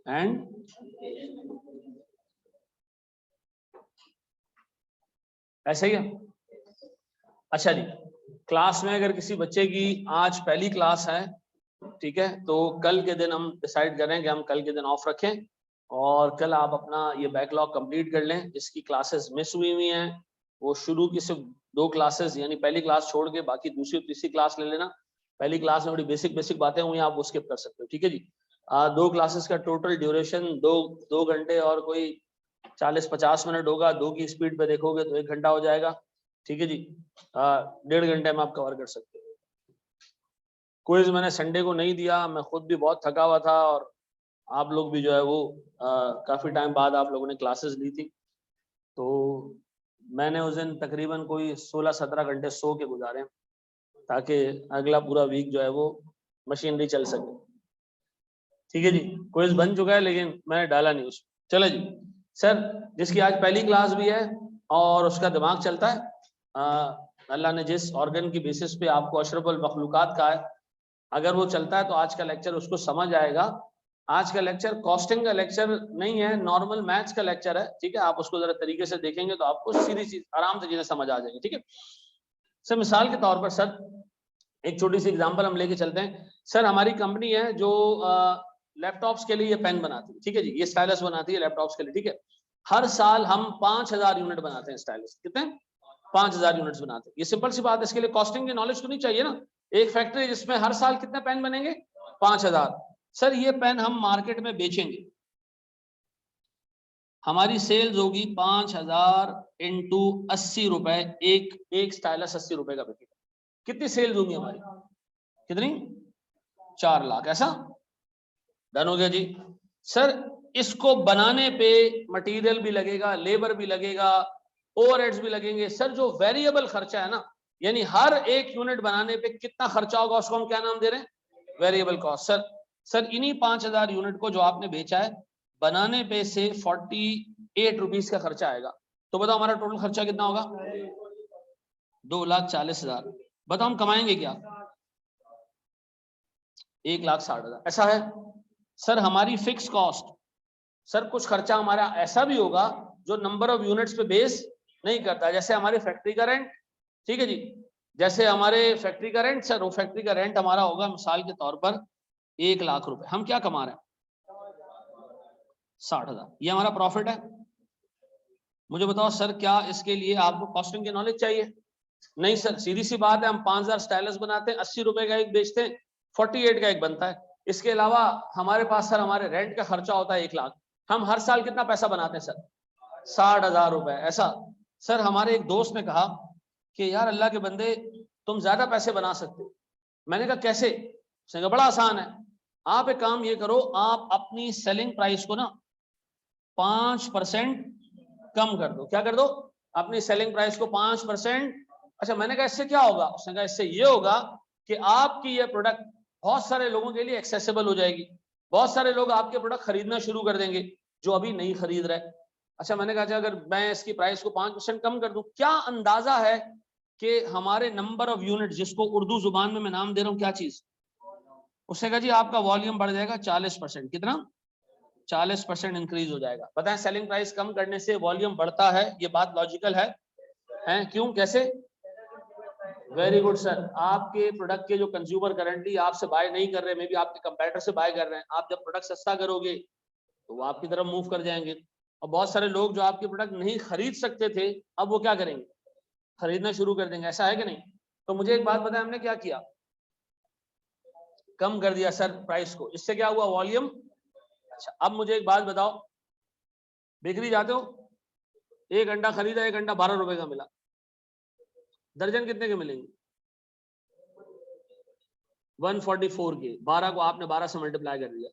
And ऐसे ही है। अच्छा जी, क्लास में अगर किसी बच्चे की आज पहली क्लास है, ठीक है, तो कल के दिन हम डिसाइड करें कि हम कल के दिन ऑफ रखें और कल आप अपना ये बैकलॉग कंप्लीट कर लें। जिसकी क्लासेस मिस हुई हैं वो शुरू की सिर्फ 2 क्लासेस यानी पहली क्लास छोड़ के बाकी दूसरी और तीसरी क्लास ले लेना। पहली क्लास में बड़ी बेसिक बातें हुई, आप वो स्किप कर सकते हो, ठीक है जी। 2 क्लासेस का टोटल ड्यूरेशन 2 घंटे और कोई 40-50 मिनट होगा। 2 की स्पीड पे देखोगे तो 1 घंटा हो जाएगा, ठीक है जी। 1.5 घंटे में आप कवर कर सकते हो। क्विज मैंने संडे को नहीं दिया, मैं खुद भी बहुत थका हुआ था और आप लोग भी जो है वो काफी टाइम बाद आप लोगों ने क्लासेस ली थी, तो मैंने उस दिन तकरीबन कोई 16-17 घंटे सो के गुजारे ताकि अगला पूरा वीक जो है वो मशीनरी चल सके, ठीक है जी। क्विज बन चुका है लेकिन मैंने डाला नहीं उसमें। चलो जी सर, जिसकी आज पहली क्लास भी है और उसका दिमाग चलता है, अल्लाह ने जिस ऑर्गन की बेसिस पे आपको अशरफुल मखलूकात का है, अगर वो चलता है तो आज का लेक्चर उसको समझ आएगा। आज का लेक्चर कॉस्टिंग का लेक्चर नहीं है, नॉर्मल मैथ्स का लेक्चर है, ठीक है। आप उसको जरा तरीके से देखेंगे तो आपको सीधी चीज आराम से चीजें समझ आ जाएंगी, ठीक है सर। मिसाल के तौर पर सर एक छोटी सी एग्जांपल हम लेके चलते हैं। सर हमारी कंपनी है जो लैपटॉप्स के लिए ये पेन बनाती है, ठीक है जी, ये स्टाइलस बनाती है लैपटॉप्स के लिए, ठीक है। हर साल हम 5000 यूनिट बनाते हैं स्टाइलस। कितने? 5000 यूनिट्स बनाते हैं। ये सिंपल सी बात है, इसके लिए कॉस्टिंग की नॉलेज तो नहीं चाहिए ना। एक फैक्ट्री जिसमें हर साल कितने पेन बनेंगे? 5000। सर ये पेन हम मार्केट में बेचेंगे, हमारी सेल्स होगी 5000 इंटू 80 रुपए। एक स्टाइलस 80 रुपए का बिकेगा। कितनी सेल्स होगी हमारी? कितनी? 4 लाख। ऐसा डन हो गया जी। सर इसको बनाने पे मटेरियल भी लगेगा, लेबर भी लगेगा, ओवरहेड्स भी लगेंगे। सर जो वेरिएबल खर्चा है ना, यानी हर एक यूनिट बनाने पे कितना खर्चा होगा उसको हम क्या नाम दे रहे हैं? Variable cost. सर इन्हीं 5000 यूनिट को जो आपने बेचा है, बनाने पे से 48 रुपीज का खर्चा आएगा। तो बताओ हमारा टोटल खर्चा कितना होगा? 2,40,000। बताओ हम कमाएंगे क्या? 1,60,000। ऐसा है सर। हमारी फिक्स कॉस्ट, सर कुछ खर्चा हमारा ऐसा भी होगा जो नंबर ऑफ यूनिट्स पे बेस नहीं करता, जैसे हमारी फैक्ट्री का रेंट, ठीक है जी। जैसे हमारे फैक्ट्री का रेंट, सर वो फैक्ट्री का रेंट हमारा होगा मिसाल के तौर पर 1 लाख रुपए। हम क्या कमा रहे हैं? 60,000। ये हमारा प्रॉफिट है। मुझे बताओ सर, क्या इसके लिए आपको कॉस्टिंग की नॉलेज चाहिए? नहीं सर, सीधी सी बात है, हम 5000 स्टाइलस बनाते हैं, 80 रुपए का एक बेचते हैं, 48 का एक बनता है। इसके अलावा हमारे पास सर हमारे रेंट का खर्चा होता है 1 लाख। हम हर साल कितना पैसा बनाते हैं सर? 60,000 रुपए। ऐसा सर। हमारे एक दोस्त ने कहा कि यार अल्लाह के बंदे तुम ज्यादा पैसे बना सकते हो। मैंने कहा कैसे? उसने कहा बड़ा आसान है, आप एक काम ये करो, आप अपनी सेलिंग प्राइस को ना 5% कम कर दो। क्या कर दो? अपनी सेलिंग प्राइस को 5%। अच्छा, मैंने कहा इससे क्या होगा? उसने कहा इससे ये होगा कि आपकी ये प्रोडक्ट बहुत सारे लोगों के लिए एक्सेसिबल हो जाएगी। बहुत सारे लोग आपके प्रोडक्ट खरीदना शुरू कर देंगे जो अभी नहीं खरीद रहे। अच्छा, मैंने कहा अगर मैं इसकी प्राइस को 5% कम कर दूं, क्या अंदाजा है कि हमारे नंबर ऑफ यूनिट, जिसको उर्दू जुबान में मैं नाम दे रहा हूं क्या चीज? उसने कहा जी आपका वॉल्यूम बढ़ जाएगा 40%। कितना? 40% इंक्रीज हो जाएगा। बताएं सेलिंग प्राइस कम करने से वॉल्यूम बढ़ता है, ये बात लॉजिकल है? क्यों, कैसे? Very good sir. आपके प्रोडक्ट के जो कंज्यूमर करंटली आपसे बाय नहीं कर रहे, मे बी आपके कंपेटिटर से बाय कर रहे हैं, आप जब प्रोडक्ट सस्ता करोगे तो वो आपकी तरफ मूव कर जाएंगे। और बहुत सारे लोग जो आपके प्रोडक्ट नहीं खरीद सकते थे, अब वो क्या करेंगे? खरीदना शुरू कर देंगे। ऐसा है कि नहीं? तो मुझे एक बात बताएं, हमने क्या किया? कम कर दिया सर प्राइस को। इससे क्या हुआ? वॉल्यूम। अच्छा, अब मुझे एक बात बताओ, बेकरी जाते हो, 1 घंटा खरीदा, 1 घंटा 12 रुपए का मिला, दर्जन कितने के मिलेंगे? 144 के। 12 को आपने 12 से मल्टीप्लाई कर दिया।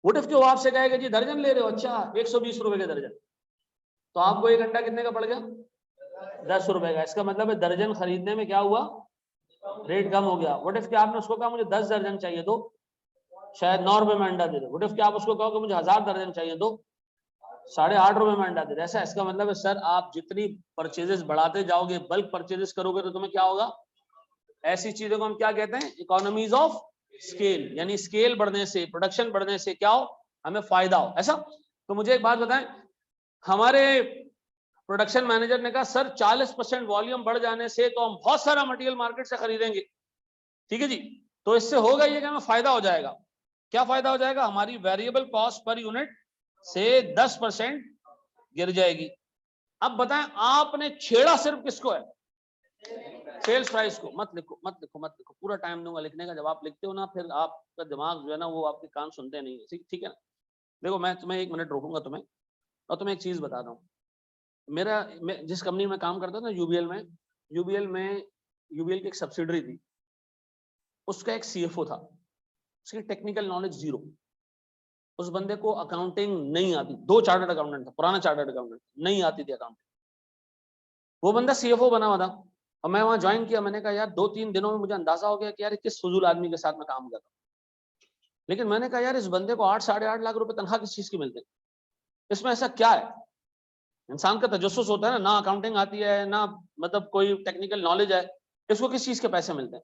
व्हाट इफ कि वो आपसे कहेगा जी दर्जन ले रहे हो, अच्छा 120 रुपए के दर्जन, तो आपको 1 घंटा कितने का पड़ गया? 10 रुपए का। इसका मतलब है दर्जन खरीदने में क्या हुआ? रेट कम हो गया। व्हाट इफ कि आपने उसको कहा मुझे 10 दर्जन चाहिए, तो शायद 9 रुपए में अंडा दे दो। व्हाट इफ कि आप उसको कहो कि मुझे 1000 दर्जन चाहिए, तो 8.5 रुपए में अंडा दे दो। ऐसा इसका मतलब है सर, आप जितनी परचेजेस बढ़ाते जाओगे, बल्क परचेजेस करोगे, तो तुम्हें क्या होगा? ऐसी चीजों को हम क्या कहते हैं? Economies of scale. यानी स्केल बढ़ने से, प्रोडक्शन बढ़ने से क्या हो? हमें फायदा हो, ऐसा। तो मुझे एक बात बताएं, हमारे प्रोडक्शन मैनेजर ने कहा सर 40% वॉल्यूम बढ़ जाने से तो हम बहुत सारा मटेरियल मार्केट से खरीदेंगे, ठीक है जी। तो इससे होगा ये कि हमें फायदा हो जाएगा। क्या फायदा हो जाएगा? हमारी वेरिएबल कॉस्ट पर यूनिट से 10% गिर जाएगी। अब बताएं आपने छेड़ा सिर्फ किसको है? सेल्स प्राइस को। मत लिखो मत लिखो मत लिखो, पूरा टाइम दूंगा लिखने का। जब आप लिखते हो ना फिर आपका दिमाग जो है ना वो आपके कान सुनते नहीं है, ठीक है ना। देखो मैं तुम्हें 1 मिनट रोकूंगा तुम्हें, और तुम्हें एक चीज बताता हूँ। मैं जिस कंपनी में काम करता था ना, यूबीएल की एक सब्सिडरी थी, उसका एक सीएफओ था, उसकी टेक्निकल नॉलेज जीरो। उस बंदे को अकाउंटिंग नहीं आती, 2 चार्टर्ड अकाउंटेंट था, पुराना चार्टर्ड अकाउंटेंट, नहीं आती थी अकाउंटिंग। वो बंदा सीएफओ बना हुआ था और मैं वहां ज्वाइन किया। मैंने कहा यार 2-3 दिनों में मुझे अंदाजा हो गया कि यार किस फजूल आदमी के साथ मैं काम कर रहा हूँ। लेकिन मैंने कहा यार इस बंदे को 8-8.5 लाख रुपए तनख्वाह किस चीज की मिलते हैं, इसमें ऐसा क्या है? इंसान का तजस्सुस होता है ना अकाउंटिंग आती है ना मतलब कोई टेक्निकल नॉलेज है, इसको किस चीज के पैसे मिलते हैं?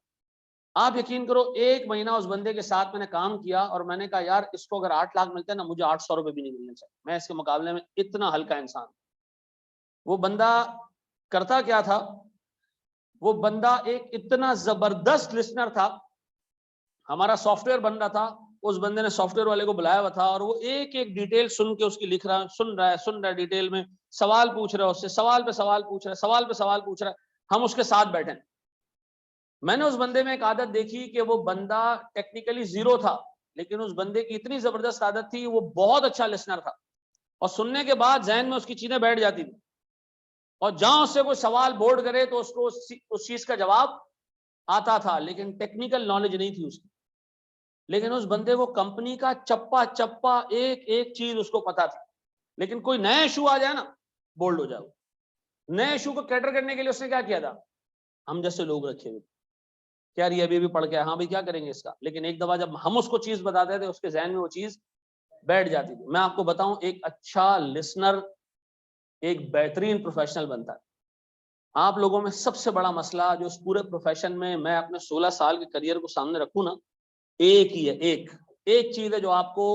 आप यकीन करो 1 महीना उस बंदे के साथ मैंने काम किया और मैंने कहा यार इसको अगर 8 लाख मिलते हैं ना, मुझे 800 रुपए भी नहीं मिलने चाहिए, मैं इसके मुकाबले में इतना हल्का इंसान। वो बंदा करता क्या था? वो बंदा एक इतना जबरदस्त लिसनर था, हमारा सॉफ्टवेयर बन रहा था, उस बंदे ने सॉफ्टवेयर वाले को बुलाया हुआ था और वो एक एक डिटेल सुन के उसकी लिख रहा है, सुन रहा है डिटेल में, सवाल पूछ रहा है उससे, सवाल पे सवाल पूछ रहा है, सवाल पे सवाल पूछ रहा है, हम उसके साथ बैठे। मैंने उस बंदे में एक आदत देखी कि वो बंदा टेक्निकली जीरो था, लेकिन उस बंदे की इतनी जबरदस्त आदत थी, वो बहुत अच्छा लिसनर था और सुनने के बाद जहन में उसकी चीजें बैठ जाती थी और जहां उससे कोई सवाल बोर्ड करे तो उसको उस चीज का जवाब आता था, लेकिन टेक्निकल नॉलेज नहीं थी उसकी। लेकिन उस बंदे को कंपनी का चप्पा चप्पा एक एक चीज उसको पता थी। लेकिन कोई नया इशू आ जाए ना, बोल्ड हो जाओ। नए इशू को कैटर करने के लिए उसने क्या किया था? हम जैसे लोग रखे हुए, क्या ये अभी भी पढ़ के हाँ भाई क्या करेंगे इसका, लेकिन एक दफा जब हम उसको चीज बताते थे उसके जहन में वो चीज बैठ जाती थी। मैं आपको बताऊं, एक अच्छा लिसनर एक बेहतरीन प्रोफेशनल बनता है। आप लोगों में सबसे बड़ा मसला जो इस पूरे प्रोफेशन में मैं अपने 16 साल के करियर को सामने रखूं ना, एक ही है, एक चीज है जो आपको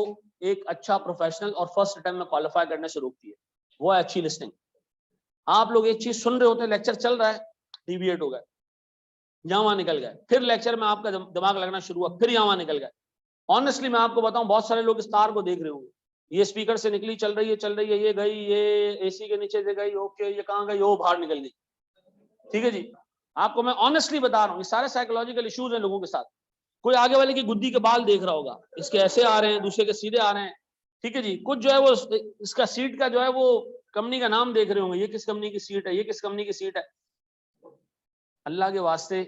एक अच्छा प्रोफेशनल और फर्स्ट अटेम्प्ट में क्वालिफाई करने से रोकती है, वो है अच्छी लिसनिंग। आप लोग एक चीज सुन रहे होते हैं, लेक्चर चल रहा है, डिविएट हो गए, यहाँ वहां निकल गए, फिर लेक्चर में आपका दिमाग लगना शुरू हुआ, फिर यहाँ वहां निकल गए। ऑनेस्टली मैं आपको बताऊं, बहुत सारे लोग इस तार को देख रहे होंगे, ये स्पीकर से निकली, चल रही है, ये गई, ये एसी के नीचे से गई, ओके, ये कहाँ गई, वो बाहर निकल गई, ठीक है जी। आपको मैं ऑनेस्टली बता रहा हूँ, ये सारे साइकोलॉजिकल इश्यूज हैं लोगों के साथ। कोई आगे वाले की गुद्दी के बाल देख रहा होगा, इसके ऐसे आ रहे हैं, दूसरे के सीधे आ रहे हैं, ठीक है जी। कुछ जो है वो इसका सीट का जो है वो कंपनी का नाम देख रहे होंगे, ये किस कंपनी की सीट है, ये किस कंपनी की सीट है। अल्लाह के वास्ते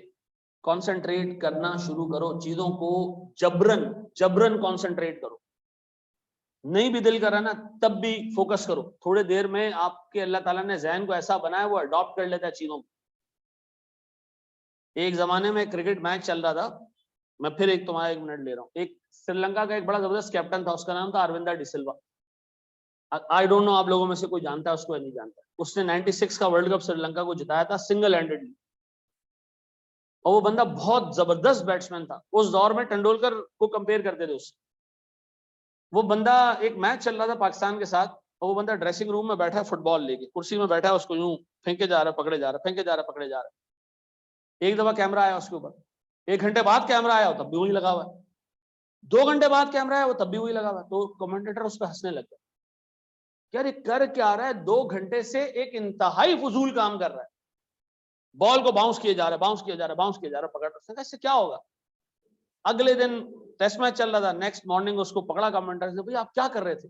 कंसंट्रेट करना शुरू करो, चीजों को जबरन जबरन कंसंट्रेट करो। नहीं भी दिल कर रहा ना, तब भी फोकस करो। थोड़ी देर में आपके अल्लाह ताला ने जहन को ऐसा बनाया वो अडॉप्ट कर लेता है चीजों को। एक जमाने में क्रिकेट मैच चल रहा था, मैं फिर एक तुम्हारा 1 मिनट ले रहा हूँ। एक श्रीलंका का एक बड़ा जबरदस्त कैप्टन था, उसका नाम था Aravinda de Silva. I don't know आप लोगों में से कोई जानता है उसको या नहीं जानता। उसने 96 का वर्ल्ड कप श्रीलंका को जिताया था सिंगल हैंडेडली, और वो बंदा बहुत जबरदस्त बैट्समैन था। उस दौर में तेंदुलकर को कंपेयर करते थे उससे। वो बंदा, एक मैच चल रहा था पाकिस्तान के साथ, और वो बंदा ड्रेसिंग रूम में बैठा है, फुटबॉल लेके कुर्सी में बैठा है, उसको यूं फेंके जा रहा है, पकड़े जा रहा है, फेंके जा रहा है, पकड़े जा रहा है। एक दफा कैमरा आया उसके ऊपर, 1 घंटे बाद कैमरा आया, तब भी वही लगा हुआ है। 2 घंटे बाद कैमरा आया, वो तब भी वही लगा हुआ है। तो कमेंटेटर उस पर हंसने लग गया, यार ये कर क्या रहा है, 2 घंटे से एक इंतहाई फजूल काम कर रहा है, बॉल को बाउंस किए जा रहा है, बाउंस किया जा रहा है, बाउंस किया जा रहा है, पकड़। उसने कहा इससे क्या होगा। अगले दिन टेस्ट मैच चल रहा था, नेक्स्ट मॉर्निंग उसको पकड़ा कमेंटेटर से, भाई आप क्या कर रहे थे,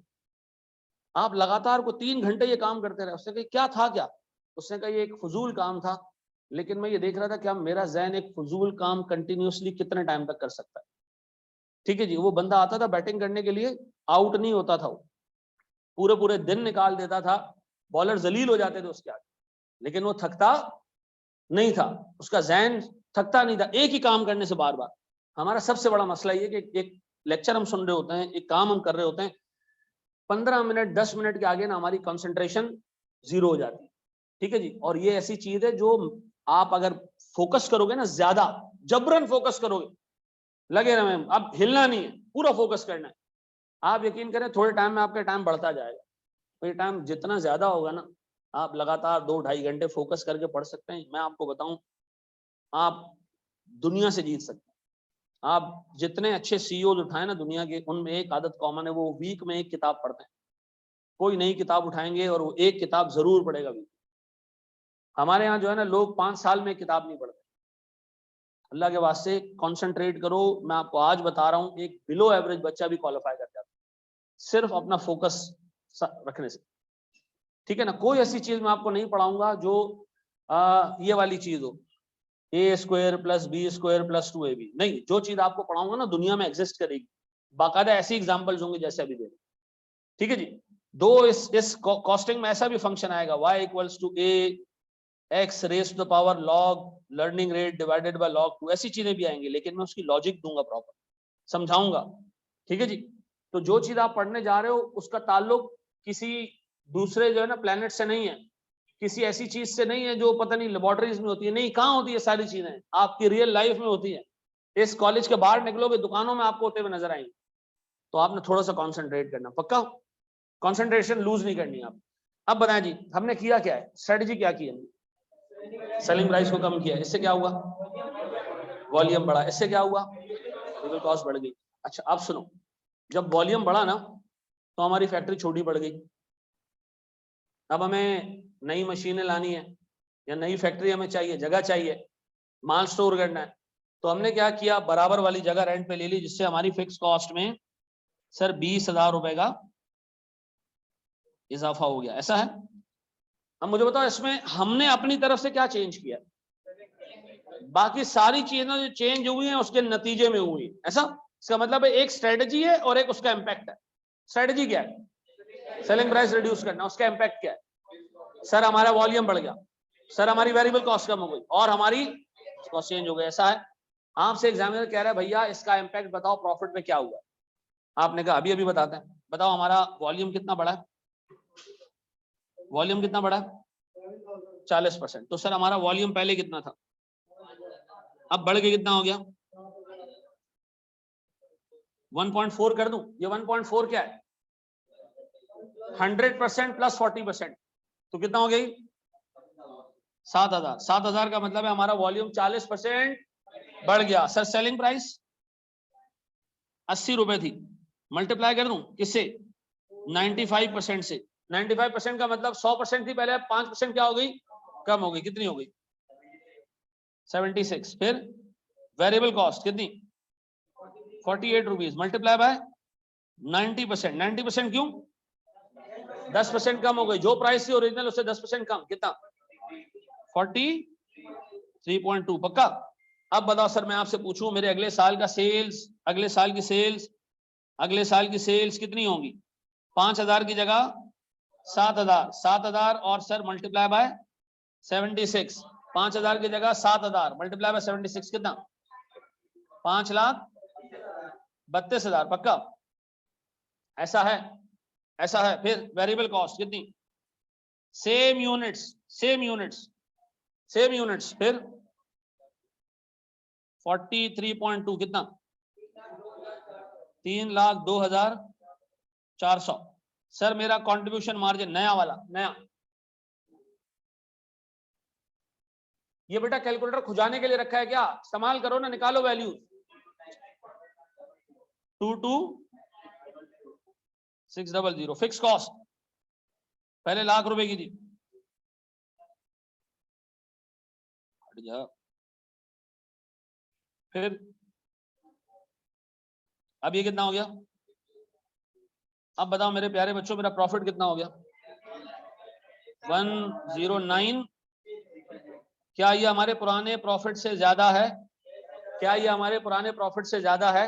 आप लगातार को 3 घंटे ये काम करते रहे। उसने कहा क्या था क्या? उसने कहा ये एक फजूल काम था, लेकिन मैं ये देख रहा था कि मेरा जहन एक फजूल काम कंटिन्यूसली कितने टाइम तक कर सकता है। ठीक है जी। वो बंदा आता था बैटिंग करने के लिए, आउट नहीं होता था, वो पूरे पूरे दिन निकाल देता था, बॉलर जलील हो जाते थे उसके आगे, लेकिन वो थकता नहीं था, उसका जहन थकता नहीं था एक ही काम करने से बार बार। हमारा सबसे बड़ा मसला ये कि एक लेक्चर हम सुन रहे होते हैं, एक काम हम कर रहे होते हैं, 15 मिनट 10 मिनट के आगे ना हमारी कंसंट्रेशन जीरो हो जाती है, ठीक है जी। और ये ऐसी चीज है जो आप अगर फोकस करोगे ना, ज्यादा जबरन फोकस करोगे, लगे रहे, अब हिलना नहीं है, पूरा फोकस करना है, आप यकीन करें थोड़े टाइम में आपका टाइम बढ़ता जाएगा। तो ये टाइम जितना ज्यादा होगा ना, आप लगातार 2-2.5 घंटे फोकस करके पढ़ सकते हैं। मैं आपको बताऊं, आप दुनिया से जीत सकते हैं। आप जितने अच्छे सीईओ उठाए ना दुनिया के, उनमें एक आदत कॉमन है, वो वीक में एक किताब पढ़ते हैं। कोई नई किताब उठाएंगे और वो एक किताब जरूर पढ़ेगा वीक। हमारे यहाँ जो है ना, लोग 5 साल में किताब नहीं पढ़ते। अल्लाह के वास्ते कंसंट्रेट करो। मैं आपको आज बता रहा हूँ, एक बिलो एवरेज बच्चा भी क्वालिफाई कर जाता है सिर्फ अपना फोकस रखने से। ठीक है ना। कोई ऐसी चीज मैं आपको नहीं पढ़ाऊंगा जो ये वाली चीज हो, a² + b² + 2ab। नहीं, जो चीज आपको पढ़ाऊंगा ना दुनिया में एग्जिस्ट करेगी, बाकायदा ऐसी एग्जांपल्स होंगे जैसे अभी देखो। ठीक है जी। दो इस कॉस्टिंग में ऐसा भी फंक्शन आएगा, y = a x⁻⁴ log learning rate divided by log 2, ऐसी चीजें भी आएंगी, लेकिन मैं उसकी लॉजिक दूंगा, प्रॉपर समझाऊंगा। ठीक है जी। तो जो चीज आप पढ़ने जा रहे हो उसका ताल्लुक किसी दूसरे जो है ना प्लेनेट से नहीं है, किसी ऐसी चीज से नहीं है जो पता नहीं लेबोरेटरीज में होती है। नहीं, कहाँ होती है सारी चीजें? आपकी रियल लाइफ में होती है। इस कॉलेज के बाहर निकलोगे, दुकानों में आपको होते हुए नजर आएंगे। तो आपने थोड़ा सा कॉन्सेंट्रेट करना, पक्का कॉन्सेंट्रेशन लूज नहीं करनी आप। अब बताएं जी, हमने किया क्या है, स्ट्रेटेजी क्या की हमने? सेलिंग प्राइस को कम किया, इससे क्या हुआ? वॉल्यूम बढ़ा, इससे क्या हुआ? वेरिएबल कॉस्ट बढ़ गई। अच्छा अब सुनो, जब वॉल्यूम बढ़ा ना तो हमारी फैक्ट्री छोटी पड़ गई। अब हमें नई मशीनें लानी है या नई फैक्ट्री हमें चाहिए, जगह चाहिए, माल स्टोर करना है। तो हमने क्या किया, बराबर वाली जगह रेंट पे ले ली, जिससे हमारी फिक्स कॉस्ट में सर 20,000 रुपए का इजाफा हो गया। ऐसा है। अब मुझे बताओ इसमें हमने अपनी तरफ से क्या चेंज किया? बाकी सारी चीजें जो चेंज हुई हैं उसके नतीजे में हुई। ऐसा, इसका मतलब है एक स्ट्रेटजी है और एक उसका इंपैक्ट है। स्ट्रेटजी क्या है? सेलिंग प्राइस रिड्यूस करना। उसका इंपैक्ट क्या है? सर हमारा वॉल्यूम बढ़ गया, सर हमारी वेरिएबल कॉस्ट कम हो गई और हमारी कॉस्ट चेंज हो गई। ऐसा है। आपसे एग्जामिनर कह रहा है भैया इसका इंपैक्ट बताओ, प्रॉफिट में क्या हुआ? आपने कहा अभी अभी बताते हैं। बताओ हमारा वॉल्यूम कितना बढ़ा है? वॉल्यूम कितना बढ़ा है? 40%। तो सर हमारा वॉल्यूम पहले कितना था, अब बढ़ के कितना हो गया? 1.4 कर दूं? ये 1.4 क्या है? 100% + 40%, तो कितना हो गई? 7,000। 7,000 का मतलब है हमारा वॉल्यूम 40% बढ़ गया। सर सेलिंग प्राइस 80 रुपए थी, मल्टीप्लाई कर दूं किससे? 95% से। 95% का मतलब 100% थी पहले, 5% क्या हो गई? कम हो गई। कितनी हो गई? 76। फिर वेरिएबल कॉस्ट कितनी? 48 रुपीज, मल्टीप्लाई बाय 90%। 90% क्यों? 10% कम हो गई। जो प्राइस थी ओरिजिनल उससे 10% कम। कितना? 43.2। पक्का? अब बताओ सर, मैं आपसे पूछूं मेरे अगले साल का सेल्स, अगले साल की सेल्स, अगले साल की सेल्स कितनी होंगी? 5,000 की जगह 7,000। 7,000 और सर मल्टीप्लाई बाय 76। 5,000 की जगह 7,000 मल्टीप्लाई बाय 76 कितना? 5,32,000। पक्का? ऐसा है, ऐसा है। फिर वेरिएबल कॉस्ट कितनी? Same units, same units, same units. फिर 43.2 कितना? 3,02,400। सर मेरा कंट्रीब्यूशन मार्जिन नया वाला, नया, ये बेटा कैलकुलेटर खुजाने के लिए रखा है क्या? इस्तेमाल करो ना, निकालो वैल्यू। 22,600। फिक्स कॉस्ट पहले ₹1,00,000 की थी। हट जा। फिर अब ये कितना हो गया? अब बताओ मेरे प्यारे बच्चों, मेरा प्रॉफिट कितना हो गया? 109। क्या ये हमारे पुराने प्रॉफिट से ज्यादा है? क्या ये हमारे पुराने प्रॉफिट से ज्यादा है?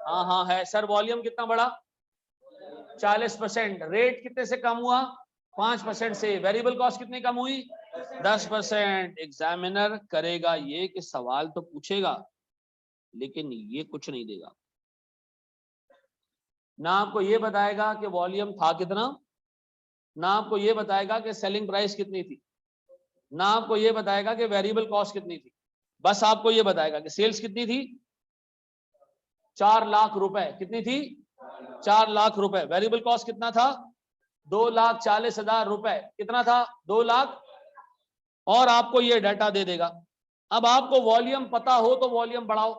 हाँ हाँ है। सर वॉल्यूम कितना बढ़ा? 40%। रेट कितने से कम हुआ? 5% से। वेरिएबल कॉस्ट कितनी कम हुई? 10%। एग्जामिनर करेगा ये कि सवाल तो पूछेगा लेकिन ये कुछ नहीं देगा ना। आपको ये बताएगा कि वॉल्यूम था कितना, ना आपको ये बताएगा कि सेलिंग प्राइस कितनी थी, ना आपको ये बताएगा कि वेरिएबल कॉस्ट कितनी थी। बस आपको ये बताएगा कि सेल्स कितनी थी? 4 लाख रुपए। कितनी थी? 4 लाख रुपए। वेरिएबल कॉस्ट कितना था? 2,40,000 रुपए। कितना था? 2 लाख। और आपको ये डाटा दे देगा। अब आपको वॉल्यूम पता हो तो वॉल्यूम बढ़ाओ,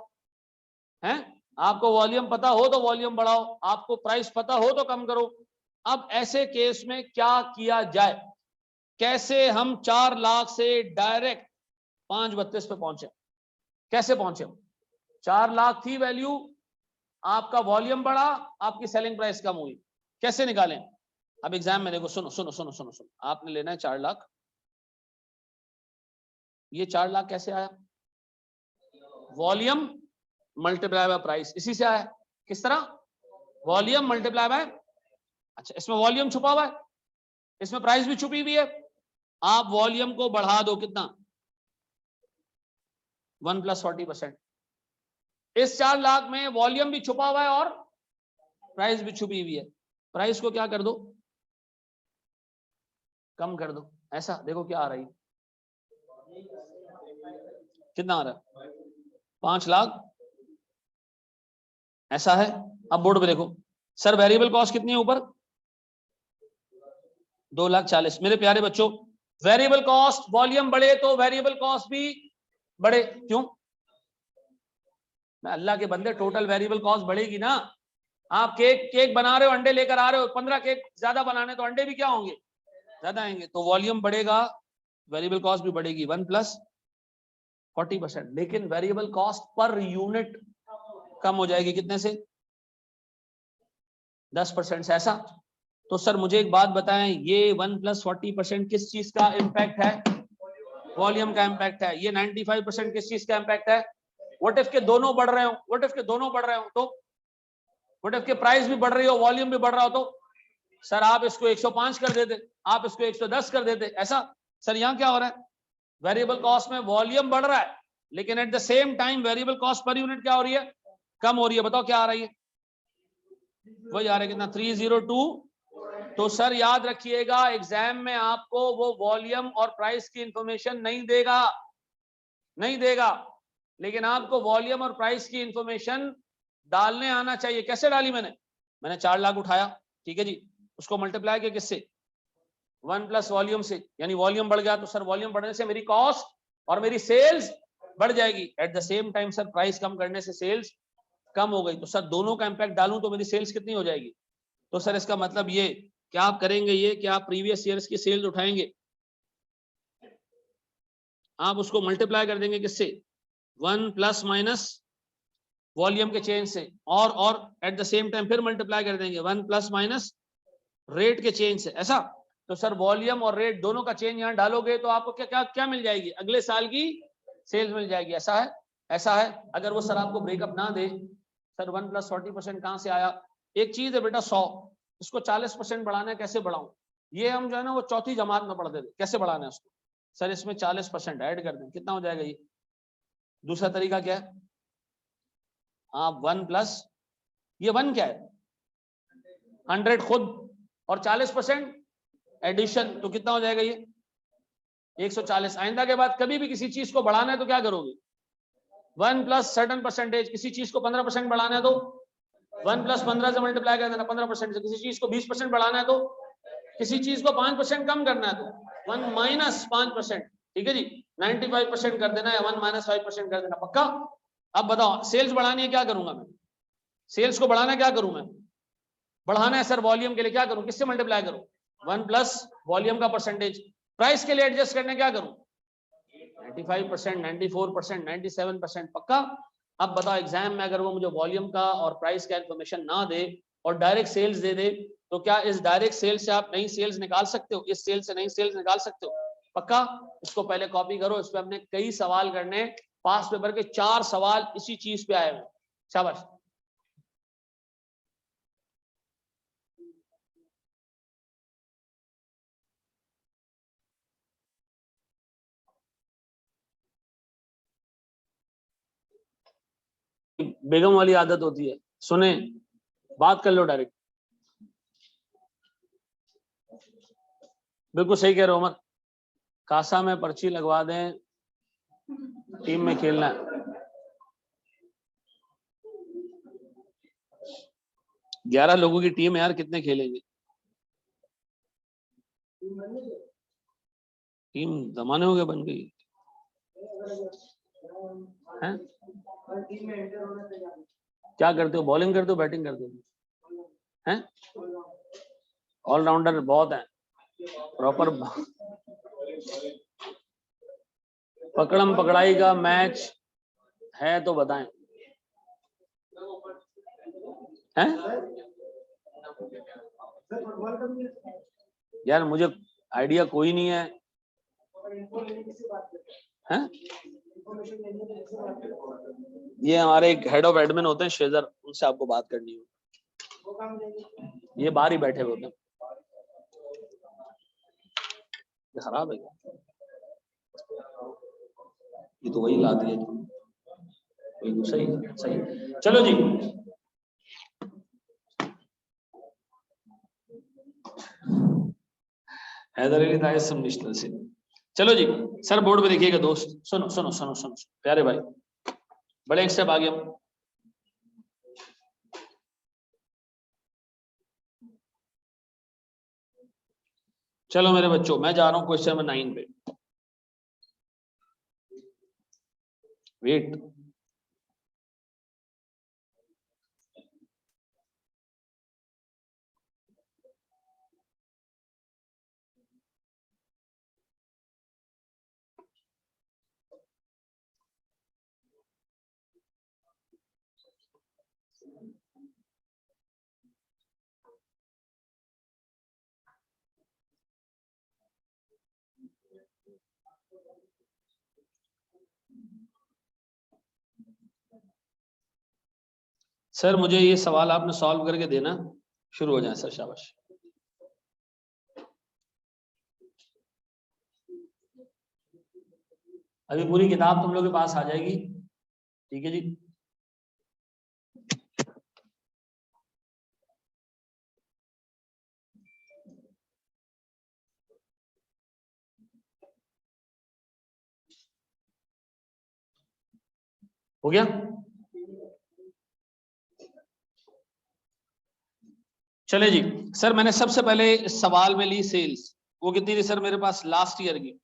हैं? आपको वॉल्यूम पता हो तो वॉल्यूम बढ़ाओ, आपको प्राइस पता हो तो कम करो। अब ऐसे केस में क्या किया जाए? कैसे हम 4 लाख से डायरेक्ट 532 पे पहुंचे? कैसे पहुंचे? 4 लाख थी वैल्यू, आपका वॉल्यूम बढ़ा, आपकी सेलिंग प्राइस कम हुई। कैसे निकालें? अब एग्जाम में देखो, सुनो सुनो सुनो सुनो सुनो, आपने लेना है 4 लाख। ये 4 लाख कैसे आया? वॉल्यूम मल्टीप्लाई बाय प्राइस, इसी से आया। किस तरह? वॉल्यूम मल्टीप्लाई बाय, अच्छा इसमें वॉल्यूम छुपा हुआ है, इसमें प्राइस भी छुपी हुई है। आप वॉल्यूम को बढ़ा दो, कितना? 1 + 40%। इस 4 लाख में वॉल्यूम भी छुपा हुआ है और प्राइस भी छुपी हुई है। प्राइस को क्या कर दो? कम कर दो। ऐसा देखो क्या आ रही है, कितना आ रहा है? 5 लाख। ऐसा है। अब बोर्ड पे देखो सर, वेरिएबल कॉस्ट कितनी है ऊपर? 2,40,000। मेरे प्यारे बच्चों, वेरिएबल कॉस्ट वॉल्यूम बढ़े तो वेरिएबल कॉस्ट भी बढ़े। क्यों? मैं अल्लाह के बंदे, टोटल वेरिएबल कॉस्ट बढ़ेगी ना। आप केक बना रहे हो, अंडे लेकर आ रहे हो, 15 केक ज्यादा बनाने तो अंडे भी क्या होंगे? ज्यादा आएंगे। तो वॉल्यूम बढ़ेगा, वेरिएबल कॉस्ट भी बढ़ेगी 1 + 40%। लेकिन वेरिएबल कॉस्ट पर यूनिट कम हो जाएगी, कितने से? 10% से। ऐसा? तो सर मुझे एक बात बताएं, ये 1 + 40% किस चीज का इंपैक्ट है? वॉल्यूम का इंपैक्ट है। ये 95% किस चीज का इंपैक्ट है? व्हाट इफ के दोनों बढ़ रहे हो, व्हाट इफ के दोनों बढ़ रहे हो तो, व्हाट इफ के प्राइस भी बढ़ रही हो, वॉल्यूम भी बढ़ रहा हो तो? सर आप इसको 105 कर देते, आप इसको 110 कर देते। ऐसा? सर यहां क्या हो रहा है? वेरिएबल कॉस्ट में वॉल्यूम बढ़ रहा है, लेकिन eight the same time variable cost पर यूनिट क्या हो रही है? कम हो रही है। बताओ क्या आ रही है? वही आ रहा है, कितना? 302। तो सर याद रखिएगा, एग्जाम में आपको वो वॉल्यूम और प्राइस की इंफॉर्मेशन नहीं देगा, नहीं देगा, लेकिन आपको वॉल्यूम और प्राइस की इंफॉर्मेशन डालने आना चाहिए। कैसे डाली मैंने 4 लाख उठाया, ठीक है जी, उसको मल्टीप्लाई किया किससे? 1 + वॉल्यूम से। यानी वॉल्यूम बढ़ गया तो सर वॉल्यूम बढ़ने से मेरी कॉस्ट और मेरी सेल्स बढ़ जाएगी। At the same time sir price कम करने से सेल्स कम हो गई। तो सर दोनों का इंपैक्ट डालूं तो मेरी सेल्स कितनी हो जाएगी? तो सर इसका मतलब ये क्या आप करेंगे, ये कि आप प्रीवियस ईयर्स की सेल्स उठाएंगे, आप उसको मल्टीप्लाई कर देंगे किससे? 1 ± वॉल्यूम के चेंज से, और एट द सेम टाइम फिर मल्टीप्लाई कर देंगे 1 ± रेट के चेंज से। ऐसा? तो सर वॉल्यूम और रेट दोनों का चेंज यहां डालोगे तो आपको क्या क्या क्या मिल जाएगी? अगले साल की सेल्स मिल जाएगी। ऐसा है? ऐसा है। अगर वो सर आपको ब्रेकअप ना दे, सर 1 + 40% कहां से आया? एक चीज है बेटा 100, इसको 40% बढ़ाना है, कैसे बढ़ाऊं? ये हम जो है ना वो चौथी जमात में पढ़ते थे, कैसे बढ़ाना है उसको। सर इसमें 40% ऐड कर दें, कितना हो जाएगा ये? दूसरा तरीका क्या है? आप 1 + ये 1 क्या है? 100 खुद, और 40% एडिशन, तो कितना हो जाएगा ये? 140। आइंदा के बाद कभी भी किसी चीज को बढ़ाना है तो क्या करोगे? 1 + सर्टेन परसेंटेज। किसी चीज को 15% बढ़ाना है तो 1 + 15 से मल्टीप्लाई कर देना 15% से। किसी चीज को 20% बढ़ाना है तो, किसी चीज को 5% कम करना है तो 1 - 5%। ठीक है जी, 95% कर देना, या 1 - 5% कर देना, पक्का? अब बताओ सेल्स बढ़ानी है, क्या करूंगा मैं? सेल्स को बढ़ाना क्या करूं मैं? बढ़ाना है सर वॉल्यूम के लिए, क्या करूं? किससे मल्टीप्लाई करूं? 1 + वॉल्यूम का परसेंटेज। प्राइस के लिए एडजस्ट करने क्या करूं? 95%, 94%, 97%, पक्का? अब बताओ एग्जाम में अगर वो मुझे वॉल्यूम का और प्राइस का इंफॉर्मेशन ना दे और डायरेक्ट सेल्स दे दे, तो क्या इस डायरेक्ट सेल्स से आप नई सेल्स निकाल सकते हो? इस सेल्स से नई सेल्स निकाल सकते हो? पक्का? इसको पहले कॉपी करो, इस पे हमने कई सवाल करने, पास पेपर के 4 सवाल इसी चीज पे आए हुए। शाबाश। बेगम वाली आदत होती है, सुने, बात कर लो डायरेक्ट। बिल्कुल सही कह रहे हो उमर, कासा में पर्ची लगवा दें, टीम में खेलना है। 11 लोगों की टीम है यार, कितने खेलेंगे? टीम जमाने हो गए बन गई है। क्या करते हो, बॉलिंग करते हो बैटिंग करते हो हैं? ऑलराउंडर बहुत है प्रॉपर। पकड़म पकड़ाई का मैच है तो बताएं हैं? यार मुझे आइडिया कोई नहीं है हैं? ये हमारे एक हेड ऑफ एडमिन होते हैं शेजर, उनसे आपको बात करनी है। ये बाहर ही बैठे होते हैं। ये खराब है क्या? ये तो वही ला दिया, सही सही। चलो जी, हैदर अली था इस मिश्र से। चलो जी सर, बोर्ड पे देखिएगा दोस्त, सुनो सुनो सुनो सुनो प्यारे भाई, बड़े एक स्टेप आगे हम। चलो मेरे बच्चों, मैं जा रहा हूं क्वेश्चन नंबर 9 पे। वेट, सर मुझे ये सवाल आपने सॉल्व करके देना, शुरू हो जाए सर, शाबाश। अभी पूरी किताब तुम लोग के पास आ जाएगी, ठीक है जी। हो गया? चले जी सर, मैंने सबसे पहले इस सवाल में ली सेल्स, वो कितनी थी सर मेरे पास लास्ट ईयर की,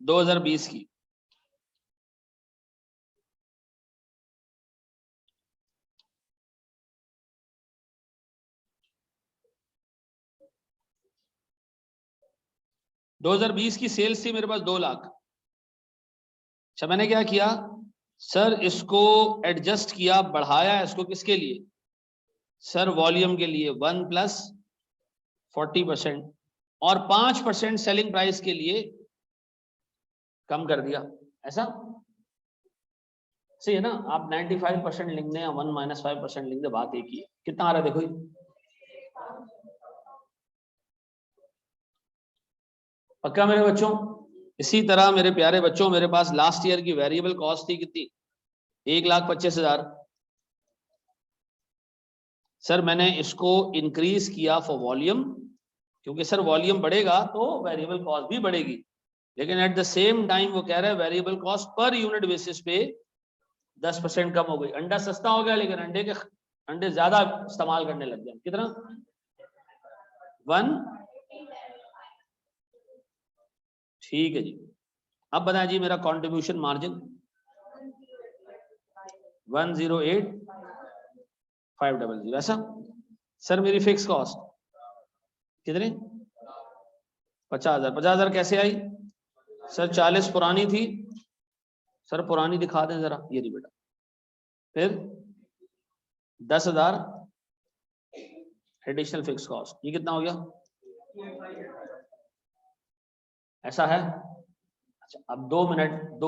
2020 की। दो 2020 की सेल्स थी मेरे पास 2 लाख। अच्छा मैंने क्या किया सर, इसको एडजस्ट किया, बढ़ाया इसको, किसके लिए सर? वॉल्यूम के लिए 1 + 40% और 5% सेलिंग प्राइस के लिए कम कर दिया, ऐसा सही है ना? आप 95% लिख दें या 1 - 5% लिख दें, बात एक ही है। कितना आ रहा है देखो, पक्का मेरे बच्चों? इसी तरह मेरे प्यारे बच्चों, मेरे पास लास्ट ईयर की वेरिएबल कॉस्ट थी कितनी, 1,25,000। सर मैंने इसको इंक्रीज किया फॉर वॉल्यूम, क्योंकि सर वॉल्यूम बढ़ेगा तो वेरिएबल कॉस्ट भी बढ़ेगी, लेकिन एट द सेम टाइम वो कह रहा है वेरिएबल कॉस्ट पर यूनिट बेसिस पे 10% कम हो गई। अंडा सस्ता हो गया, लेकिन अंडे ज्यादा इस्तेमाल करने लग गए। कितना? 1। ठीक है जी, अब बताएं जी मेरा कंट्रीब्यूशन मार्जिन 108,500, ऐसा? सर मेरी फिक्स कॉस्ट कितनी? 50,000। 50,000 कैसे आई सर? 40 पुरानी थी सर, पुरानी दिखा दें जरा, ये रही बेटा। फिर 10,000 एडिशनल फिक्स कॉस्ट, ये कितना हो गया? ऐसा है? अच्छा अब 2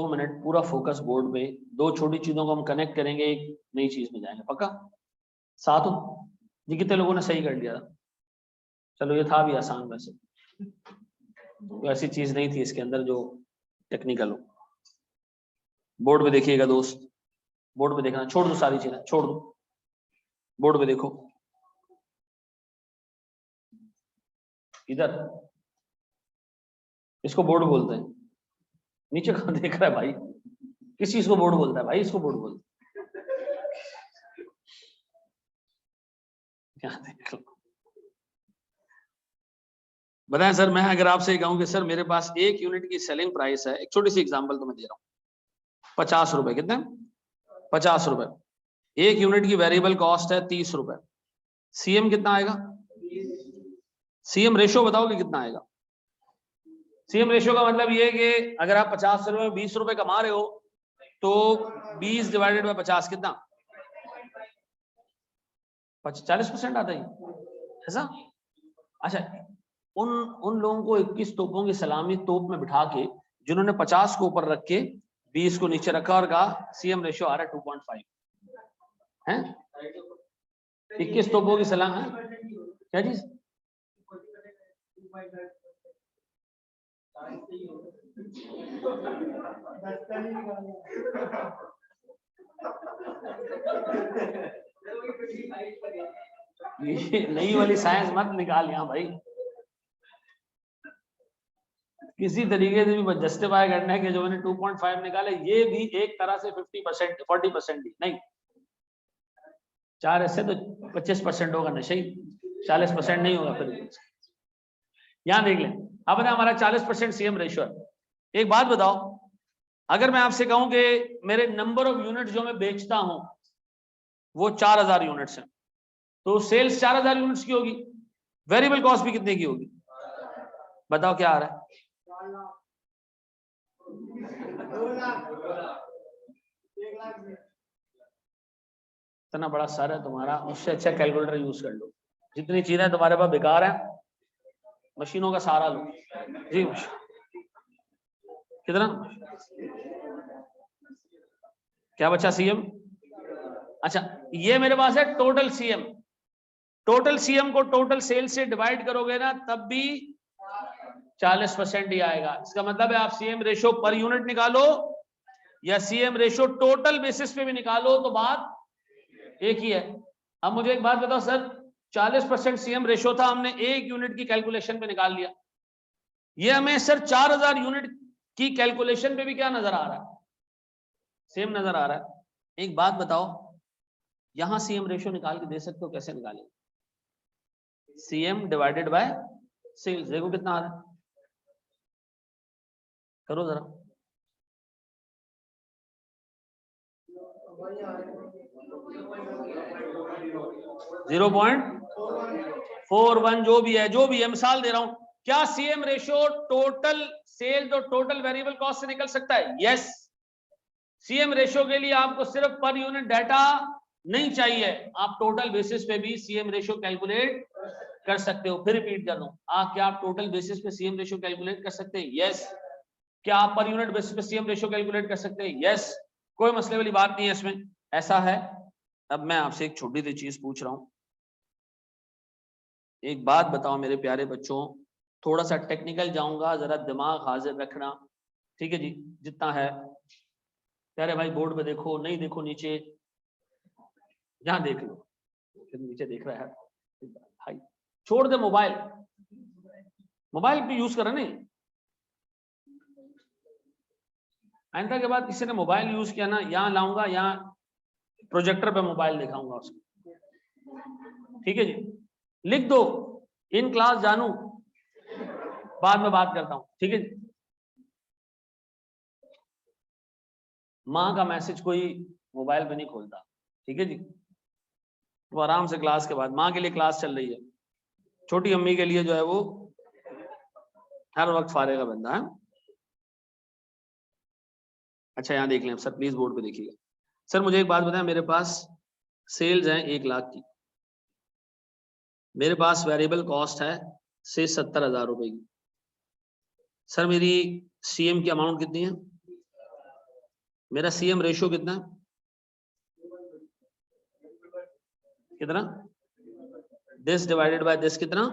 मिनट पूरा फोकस बोर्ड पे, 2 छोटी चीजों को हम कनेक्ट करेंगे, एक नई चीज में जाएंगे, पक्का? साथ हो जी? कितने लोगों ने सही कर लिया था? चलो ये था भी आसान, वैसे तो ऐसी चीज नहीं थी इसके अंदर जो टेक्निकल हो। बोर्ड पे देखिएगा दोस्त, बोर्ड पे देखना, छोड़ दो सारी चीजें, छोड़ दो, बोर्ड पे देखो इधर, इसको बोर्ड बोलते हैं। नीचे कहाँ देख रहा है भाई? किस चीज को बोर्ड बोलता है भाई? इसको बोर्ड बोलते यहाँ देख लो। बताएं सर, मैं अगर आपसे कहूं कि सर मेरे पास 1 यूनिट की सेलिंग प्राइस है, एक छोटी सी एग्जांपल तो मैं दे रहा हूं, 50 रुपए, कितने? 50 रुपए। 1 यूनिट की वेरिएबल कॉस्ट है 30 रुपए। सीएम कितना आएगा? सीएम रेशो बताओ कि कितना आएगा? सीएम रेशो का मतलब ये कि अगर आप 50 रुपए में 20 रुपए कमा रहे हो तो 20 डिवाइडेड बाय 50 कितना? 40% आता है ऐसा? अच्छा, उन लोगों को 21 तोपों की सलामी तोप में बिठा के जिन्होंने 50 को ऊपर रख के 20 को नीचे रखा और कहा सीएम रेशियो आ रहा है 2.5 है। 21 तोपों की सलामी क्या चीज? ये नई वाली साइंस मत निकाल यहाँ भाई, किसी तरीके से भी जस्टिफाई करना है कि जो मैंने 2.5 निकाले ये भी एक तरह से 50% 40% ही नहीं, 4 ऐसे तो 25% होगा नशे ही, 40% नहीं होगा। फिर यहां देख लें, अब हमारा 40% सीएम रेशियो है। एक बात बताओ, अगर मैं आपसे कहूं कि मेरे नंबर ऑफ यूनिट जो मैं बेचता हूं वो 4000 यूनिट्स हैं, तो सेल्स 4000 यूनिट्स की होगी, वेरिएबल कॉस्ट भी कितने की होगी? बताओ क्या आ रहा है? इतना बड़ा सर है तुम्हारा, उससे अच्छा कैलकुलेटर यूज कर लो। जितनी चीजें तुम्हारे पास बेकार है, मशीनों का सहारा लो जी। कितना क्या बचा सीएम? अच्छा, ये मेरे पास है टोटल सीएम। टोटल सीएम को टोटल सेल्स से डिवाइड करोगे ना तब भी 40% ही आएगा। इसका मतलब है आप सीएम रेशो पर यूनिट निकालो या सीएम रेशो टोटल बेसिस पे भी निकालो तो बात एक ही है। अब मुझे एक बात बताओ सर, 40% सीएम रेशो था, हमने 1 यूनिट की कैलकुलेशन पे निकाल लिया, ये हमें सर 4000 यूनिट की कैलकुलेशन पे भी क्या नजर आ रहा है? सेम नजर आ रहा है। एक बात बताओ, यहां सीएम रेशो निकाल के दे सकते हो, कैसे निकालेंगे? सीएम डिवाइडेड बाय सेल्स, देखो कितना आ रहा है, करो जरा। 0.41 जो भी है, मिसाल दे रहा हूं। क्या सीएम रेशियो टोटल सेल्स और टोटल वेरिएबल कॉस्ट से निकल सकता है? यस। सीएम रेशियो के लिए आपको सिर्फ पर यूनिट डाटा नहीं चाहिए, आप टोटल बेसिस पे भी सीएम रेशियो कैलकुलेट कर सकते हो। फिर रिपीट कर दूं, क्या आप टोटल बेसिस पे सीएम रेशियो कैलकुलेट कर सकते हैं? यस। क्या आप पर यूनिट बेसिस पे सीएम रेशियो कैलकुलेट कर सकते हैं? यस। कोई मसले वाली बात नहीं है इसमें, ऐसा है। अब मैं आपसे एक छोटी सी चीज पूछ रहा हूं, एक बात बताओ मेरे प्यारे बच्चों, थोड़ा सा टेक्निकल जाऊंगा, जरा दिमाग हाजिर रखना, ठीक है जी? जितना है प्यारे भाई, बोर्ड पे देखो, नहीं देखो नीचे, यहां देख लो, नीचे देख रहा है भाई, छोड़ दे मोबाइल, मोबाइल पे यूज कर रहे नहीं। आइंदा के बाद किसी ने मोबाइल यूज किया ना, यहां लाऊंगा, यहां प्रोजेक्टर पे मोबाइल दिखाऊंगा उसको, ठीक है जी? लिख दो, इन क्लास जानू, बाद में बात करता हूं, ठीक है जी? माँ का मैसेज कोई मोबाइल पे नहीं खोलता, ठीक है जी? तो आराम से क्लास के बाद, माँ के लिए क्लास चल रही है, छोटी अम्मी के लिए जो है वो हर वक्त फारे का बंदा है। अच्छा यहाँ देख लें सर, प्लीज बोर्ड पे देखिएगा। सर मुझे एक बात बताएं, मेरे पास सेल्स है 1 लाख की, मेरे पास वेरिएबल कॉस्ट है से 70,000 रुपए की। सर मेरी सीएम की अमाउंट कितनी है? मेरा सीएम रेशियो कितना है? कितना? दिस डिवाइडेड बाय दिस कितना?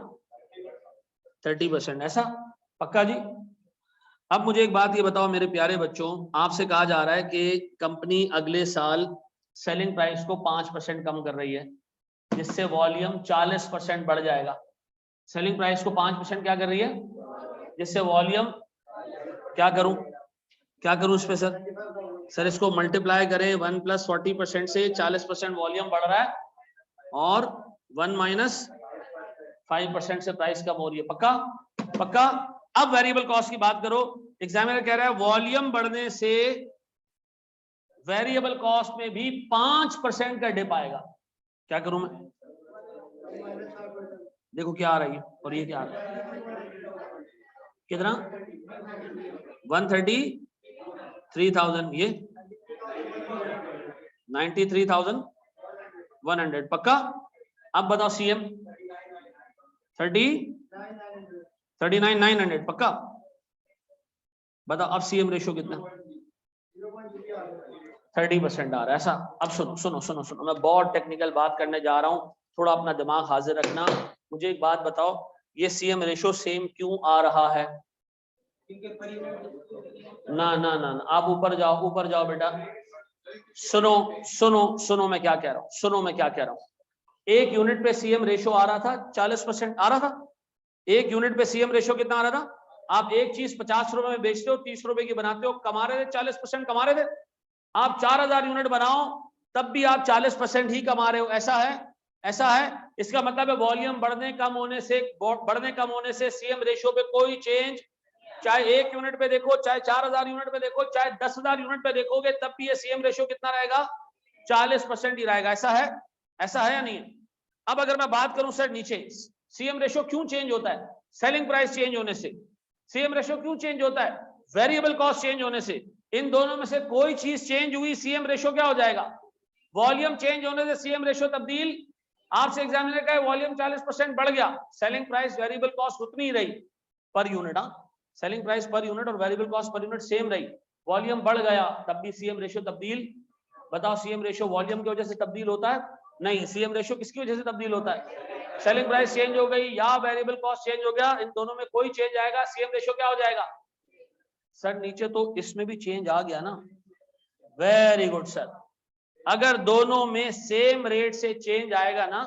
30%, ऐसा पक्का जी? अब मुझे एक बात ये बताओ मेरे प्यारे बच्चों, आपसे कहा जा रहा है कि कंपनी अगले साल सेलिंग प्राइस को 5% कम कर रही है, जिससे वॉल्यूम 40% बढ़ जाएगा। सेलिंग प्राइस को 5% क्या कर रही है, जिससे वॉल्यूम क्या करूं इस पे सर इसको मल्टीप्लाई करें 1 + 40% से, 40% वॉल्यूम बढ़ रहा है और 1 माइनस 5% से प्राइस कम हो रही है। पक्का पक्का। अब वेरिएबल कॉस्ट की बात करो। एग्जामिनर कह रहा है वॉल्यूम बढ़ने से वेरिएबल कॉस्ट में भी 5% का डिप आएगा। क्या करूं मैं? देखो क्या आ रही है और ये क्या आ रहा है, कितना 133,000, ये 93,100। पक्का। अब बताओ सीएम 39,900। पक्का। बताओ अब सीएम रेशो कितना? 30% आ रहा है ऐसा। अब सुनो सुनो सुनो सुनो, मैं बहुत टेक्निकल बात करने जा रहा हूं, थोड़ा अपना दिमाग हाजिर रखना। मुझे एक बात बताओ, ये सीएम रेशो सेम क्यों आ रहा है? ना ना ना, ना। आप ऊपर जाओ, ऊपर जाओ बेटा। सुनो सुनो सुनो, मैं क्या कह रहा हूं, सुनो मैं क्या कह रहा हूं। एक यूनिट पे सीएम रेशो आ रहा था 40% आ रहा था। एक यूनिट पे सीएम रेशो कितना आ रहा था? आप एक चीज 50 रुपए में बेचते हो, 30 रुपए की बनाते हो, कमा रहे थे 40% कमा रहे थे। आप 4000 यूनिट बनाओ तब भी आप 40% ही कमा रहे हो। ऐसा है, ऐसा है। इसका मतलब है वॉल्यूम बढ़ने कम होने से सीएम रेशो पे कोई चेंज, चाहे एक यूनिट पे देखो, चाहे 4000 यूनिट पे देखो, चाहे 10,000 यूनिट पे देखोगे, तब भी ये सीएम रेशो कितना रहेगा? 40% ही रहेगा। ऐसा है, ऐसा है या नहीं है? अब अगर मैं बात करूं सर नीचे, सीएम रेशो क्यों चेंज होता है? सेलिंग प्राइस चेंज होने से। सीएम रेशो क्यों चेंज होता है? वेरिएबल कॉस्ट चेंज होने से। इन दोनों में से कोई चीज चेंज हुई, सीएम रेशो क्या हो जाएगा? वॉल्यूम चेंज होने से सीएम रेशो तब्दील। आपसे एग्जामिनर का वॉल्यूम 40% बढ़ गया, सेलिंग प्राइस वेरिएबल कॉस्ट उतनी ही रही पर यूनिट। सेलिंग प्राइस पर यूनिट और वेरिएबल कॉस्ट पर यूनिट सेम रही, वॉल्यूम बढ़ गया तब भी सीएम रेशो तब्दील। बताओ सीएम रेशो वॉल्यूम की वजह से तब्दील होता है? नहीं। सीएम रेशो किसकी वजह से तब्दील होता है? सेलिंग प्राइस चेंज हो गई या वेरिएबल कॉस्ट चेंज हो गया, इन दोनों में कोई चेंज आएगा, सीएम रेशो क्या हो जाएगा? सर नीचे तो इसमें भी चेंज आ गया ना। Very good sir. अगर दोनों में सेम रेट से चेंज आएगा ना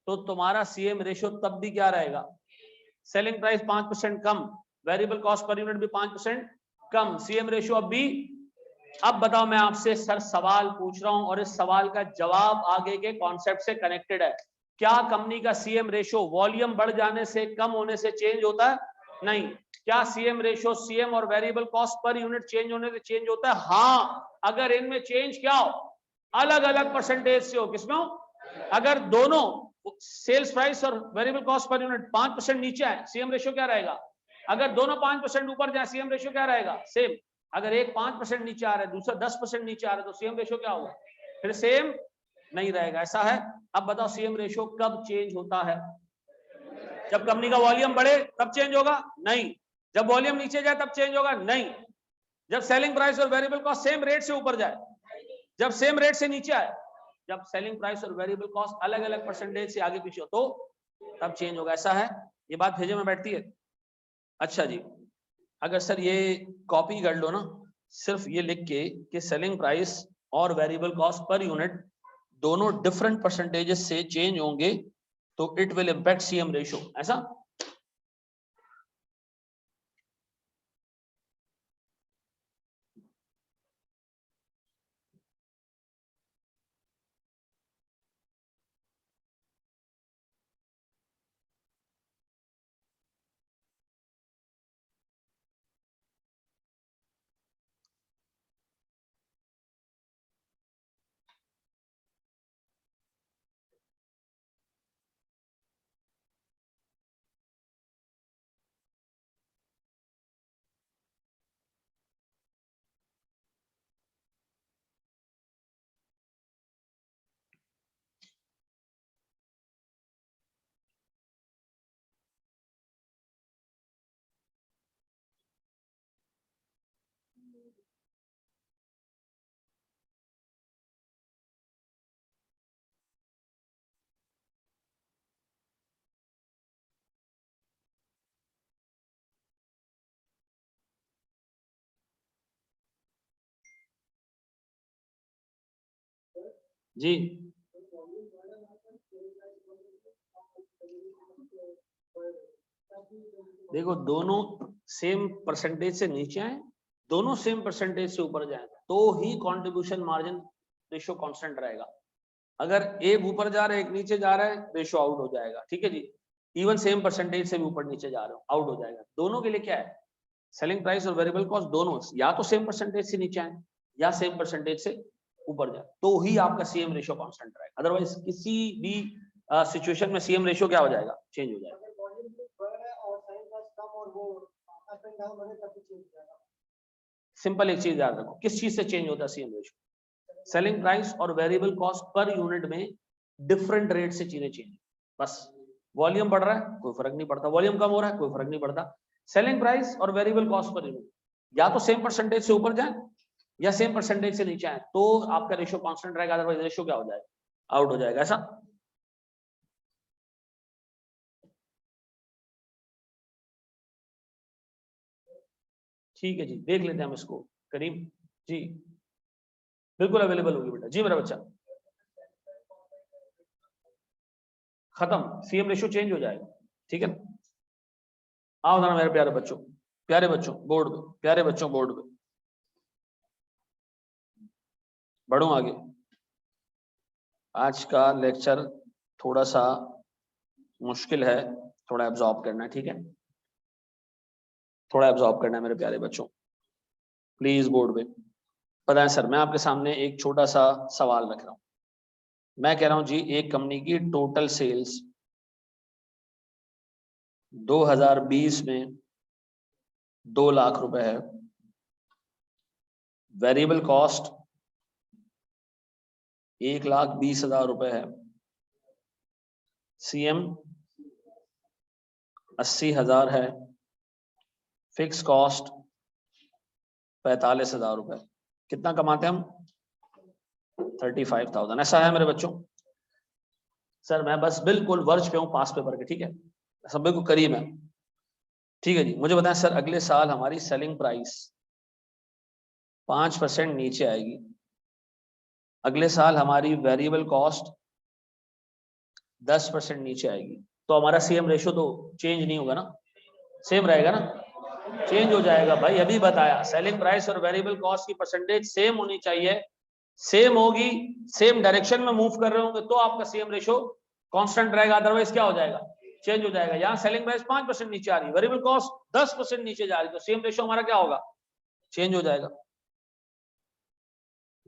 तो तुम्हारा सीएम रेशो तब भी क्या रहेगा? सेलिंग प्राइस 5% कम, वेरिएबल कॉस्ट पर यूनिट भी 5% कम, सीएम रेशो अब भी। अब बताओ मैं आपसे सर सवाल पूछ रहा हूं और इस सवाल का जवाब आगे के कॉन्सेप्ट से कनेक्टेड है। क्या कंपनी का सीएम रेशो वॉल्यूम बढ़ जाने से, कम होने से चेंज होता है? नहीं। क्या सीएम रेशो सीएम और वेरिएबल कॉस्ट पर यूनिट चेंज होने से चेंज होता है? हाँ, अगर इनमें चेंज क्या हो, अलग अलग परसेंटेज से हो। किसमें हो? अगर दोनों सेल्स प्राइस और वेरिएबल कॉस्ट पर यूनिट 5% नीचे आए, सीएम रेशो क्या रहेगा? अगर दोनों 5% ऊपर जाए, सीएम रेशो क्या रहेगा? सेम। अगर एक 5% नीचे आ रहा है, दूसरा 10% नीचे आ रहा है, तो सीएम रेशो क्या होगा? फिर सेम नहीं रहेगा। ऐसा है। अब बताओ सीएम रेशो कब चेंज होता है? जब कंपनी का वॉल्यूम बढ़े तब चेंज होगा? नहीं। जब वॉल्यूम नीचे जाए तब चेंज होगा? नहीं। जब सेलिंग प्राइस और वेरिएबल कॉस्ट सेम रेट से ऊपर जाए, जब सेम रेट से नीचे आए, जब सेलिंग प्राइस और वेरिएबल कॉस्ट अलग अलग परसेंटेज से आगे पीछे हो तो तब चेंज होगा। ऐसा है। ये बात भेजे में बैठती है? अच्छा जी, अगर सर ये कॉपी कर लो ना, सिर्फ ये लिख के कि सेलिंग प्राइस और वेरिएबल कॉस्ट पर यूनिट दोनों डिफरेंट परसेंटेजेस से चेंज होंगे तो it will impact CM ratio. ऐसा। जी देखो, दोनों सेम परसेंटेज से नीचे आए, दोनों सेम परसेंटेज से ऊपर जाए तो ही कंट्रीब्यूशन मार्जिन रेशियो कांस्टेंट रहेगा। अगर एक ऊपर जा रहा है एक नीचे जा रहा है, रेशो आउट हो जाएगा, ठीक है जी। इवन सेम परसेंटेज से भी ऊपर नीचे जा रहे हो, आउट हो जाएगा। दोनों के लिए क्या है, सेलिंग प्राइस और वेरिएबल कॉस्ट दोनों या तो सेम परसेंटेज से नीचे आए या सेम परसेंटेज से ऊपर जाए, तो ही आपका सीएम रेशियो कांस्टेंट रहेगा। अदरवाइज किसी भी सिचुएशन में सीएम रेशियो क्या हो जाएगा, चेंज हो जाएगा। सिंपल एक चीज याद रखो, किस चीज से चेंज होता है सीएम रेशियो, सेलिंग प्राइस और वेरिएबल कॉस्ट पर यूनिट में डिफरेंट रेट से चीजें चेंज, बस। वॉल्यूम बढ़ रहा है कोई फर्क नहीं पड़ता, वॉल्यूम कम हो रहा है कोई फर्क नहीं पड़ता। सेलिंग प्राइस और वेरिएबल कॉस्ट पर यूनिट या तो सेम परसेंटेज से ऊपर जाए या सेम परसेंटेज से नीचे आए, तो आपका रेशियो कांस्टेंट रहेगा, अदरवाइज रेशियो क्या हो जाएगा, आउट हो जाएगा। ऐसा ठीक है जी, देख लेते हैं हम इसको। करीम जी बिल्कुल अवेलेबल होगी बेटा। जी मेरा बच्चा, खत्म, सीएम रेशियो चेंज हो जाएगा, ठीक है। आओ ना मेरे प्यारे बच्चों, प्यारे बच्चों बोर्ड पे, प्यारे बच्चों बोर्ड पे बढ़ो आगे। आज का लेक्चर थोड़ा सा मुश्किल है, थोड़ा एब्जॉर्ब करना है, ठीक है, थोड़ा एब्जॉर्ब करना है मेरे प्यारे बच्चों, प्लीज बोर्ड पे। पता है सर, मैं आपके सामने एक छोटा सा सवाल रख रहा हूं। मैं कह रहा हूं जी, एक कंपनी की टोटल सेल्स 2020 में 2 लाख रुपए है, वेरिएबल कॉस्ट 1,20,000 रुपए है, सीएम 80,000 है, फिक्स कॉस्ट 45,000 रुपए। कितना कमाते हैं हम, 35,000। ऐसा है मेरे बच्चों। सर मैं बस बिल्कुल वर्ज पे हूँ पास पेपर के, ठीक है, सब बिल्कुल करीब है, ठीक है जी। मुझे बताएं सर, अगले साल हमारी सेलिंग प्राइस 5% नीचे आएगी, अगले साल हमारी वेरिएबल कॉस्ट 10% नीचे आएगी, तो हमारा सीएम रेशियो तो चेंज नहीं होगा ना, सेम रहेगा ना, चेंज हो जाएगा भाई। अभी बताया, सेलिंग प्राइस और वेरिएबल कॉस्ट की परसेंटेज सेम होनी चाहिए, सेम होगी, सेम डायरेक्शन में मूव कर रहे होंगे तो आपका सीएम रेशियो कांस्टेंट रहेगा, अदरवाइज क्या हो जाएगा, चेंज हो जाएगा। यहाँ सेलिंग प्राइस 5% नीचे आ रही है, वेरिएबल कॉस्ट 10% नीचे जा रही है, तो सीएम रेशियो हमारा क्या होगा, चेंज हो जाएगा।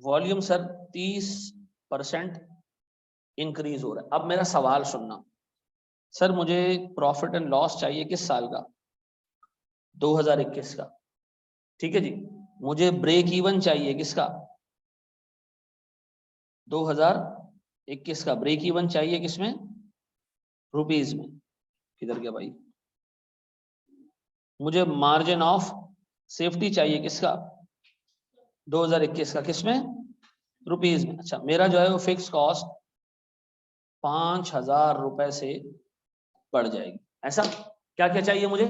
वॉल्यूम सर 30% इंक्रीज हो रहा है। अब मेरा सवाल सुनना सर, मुझे प्रॉफिट एंड लॉस चाहिए किस साल का, 2021 का, ठीक है जी। मुझे ब्रेक इवन चाहिए किसका, 2021 का ब्रेक इवन चाहिए, किसमें, रुपीज में। किधर गया भाई, मुझे मार्जिन ऑफ सेफ्टी चाहिए किसका, 2021 का, किसमें, रुपीज में। अच्छा, मेरा जो है वो फिक्स कॉस्ट 5,000 रुपए से बढ़ जाएगी। ऐसा क्या क्या चाहिए मुझे,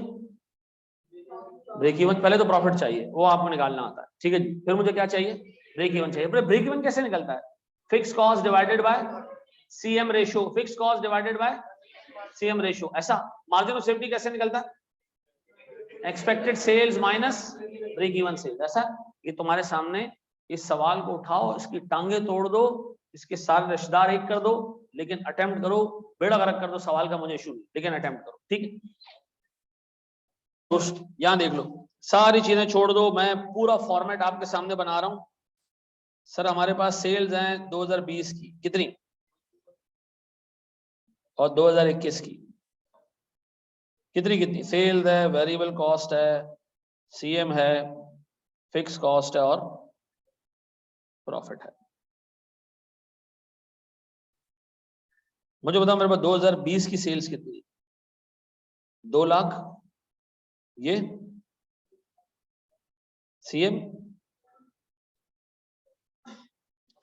ब्रेक इवन, पहले तो प्रॉफिट चाहिए, वो आपको निकालना आता है, ठीक है जी। फिर मुझे क्या चाहिए, ब्रेक इवन चाहिए। ब्रेक इवन कैसे निकलता है, fix cost divided by CM ratio, fix cost divided by CM ratio. ऐसा मार्जिन ऑफ सेफ्टी कैसे निकलता है, expected sales minus break even sales. ऐसा, ये तुम्हारे सामने, इस सवाल को उठाओ, इसकी टांगे तोड़ दो, इसके सारे रिश्तेदार एक कर दो, लेकिन अटेम्प्ट करो, बेड़ा गर्क कर दो सवाल का, मुझे इशू नहीं, लेकिन अटेम्प्ट करो, ठीक है। यहां देख लो, सारी चीजें छोड़ दो, मैं पूरा फॉर्मेट आपके सामने बना रहा हूं। सर हमारे पास सेल्स हैं 2020 की कितनी, और 2021 की कितनी कितनी सेल्स है, वेरिएबल कॉस्ट है, सीएम है, फिक्स कॉस्ट है और प्रॉफिट है। मुझे बताओ मेरे पास 2020 की सेल्स कितनी, 2 लाख, ये सीएम,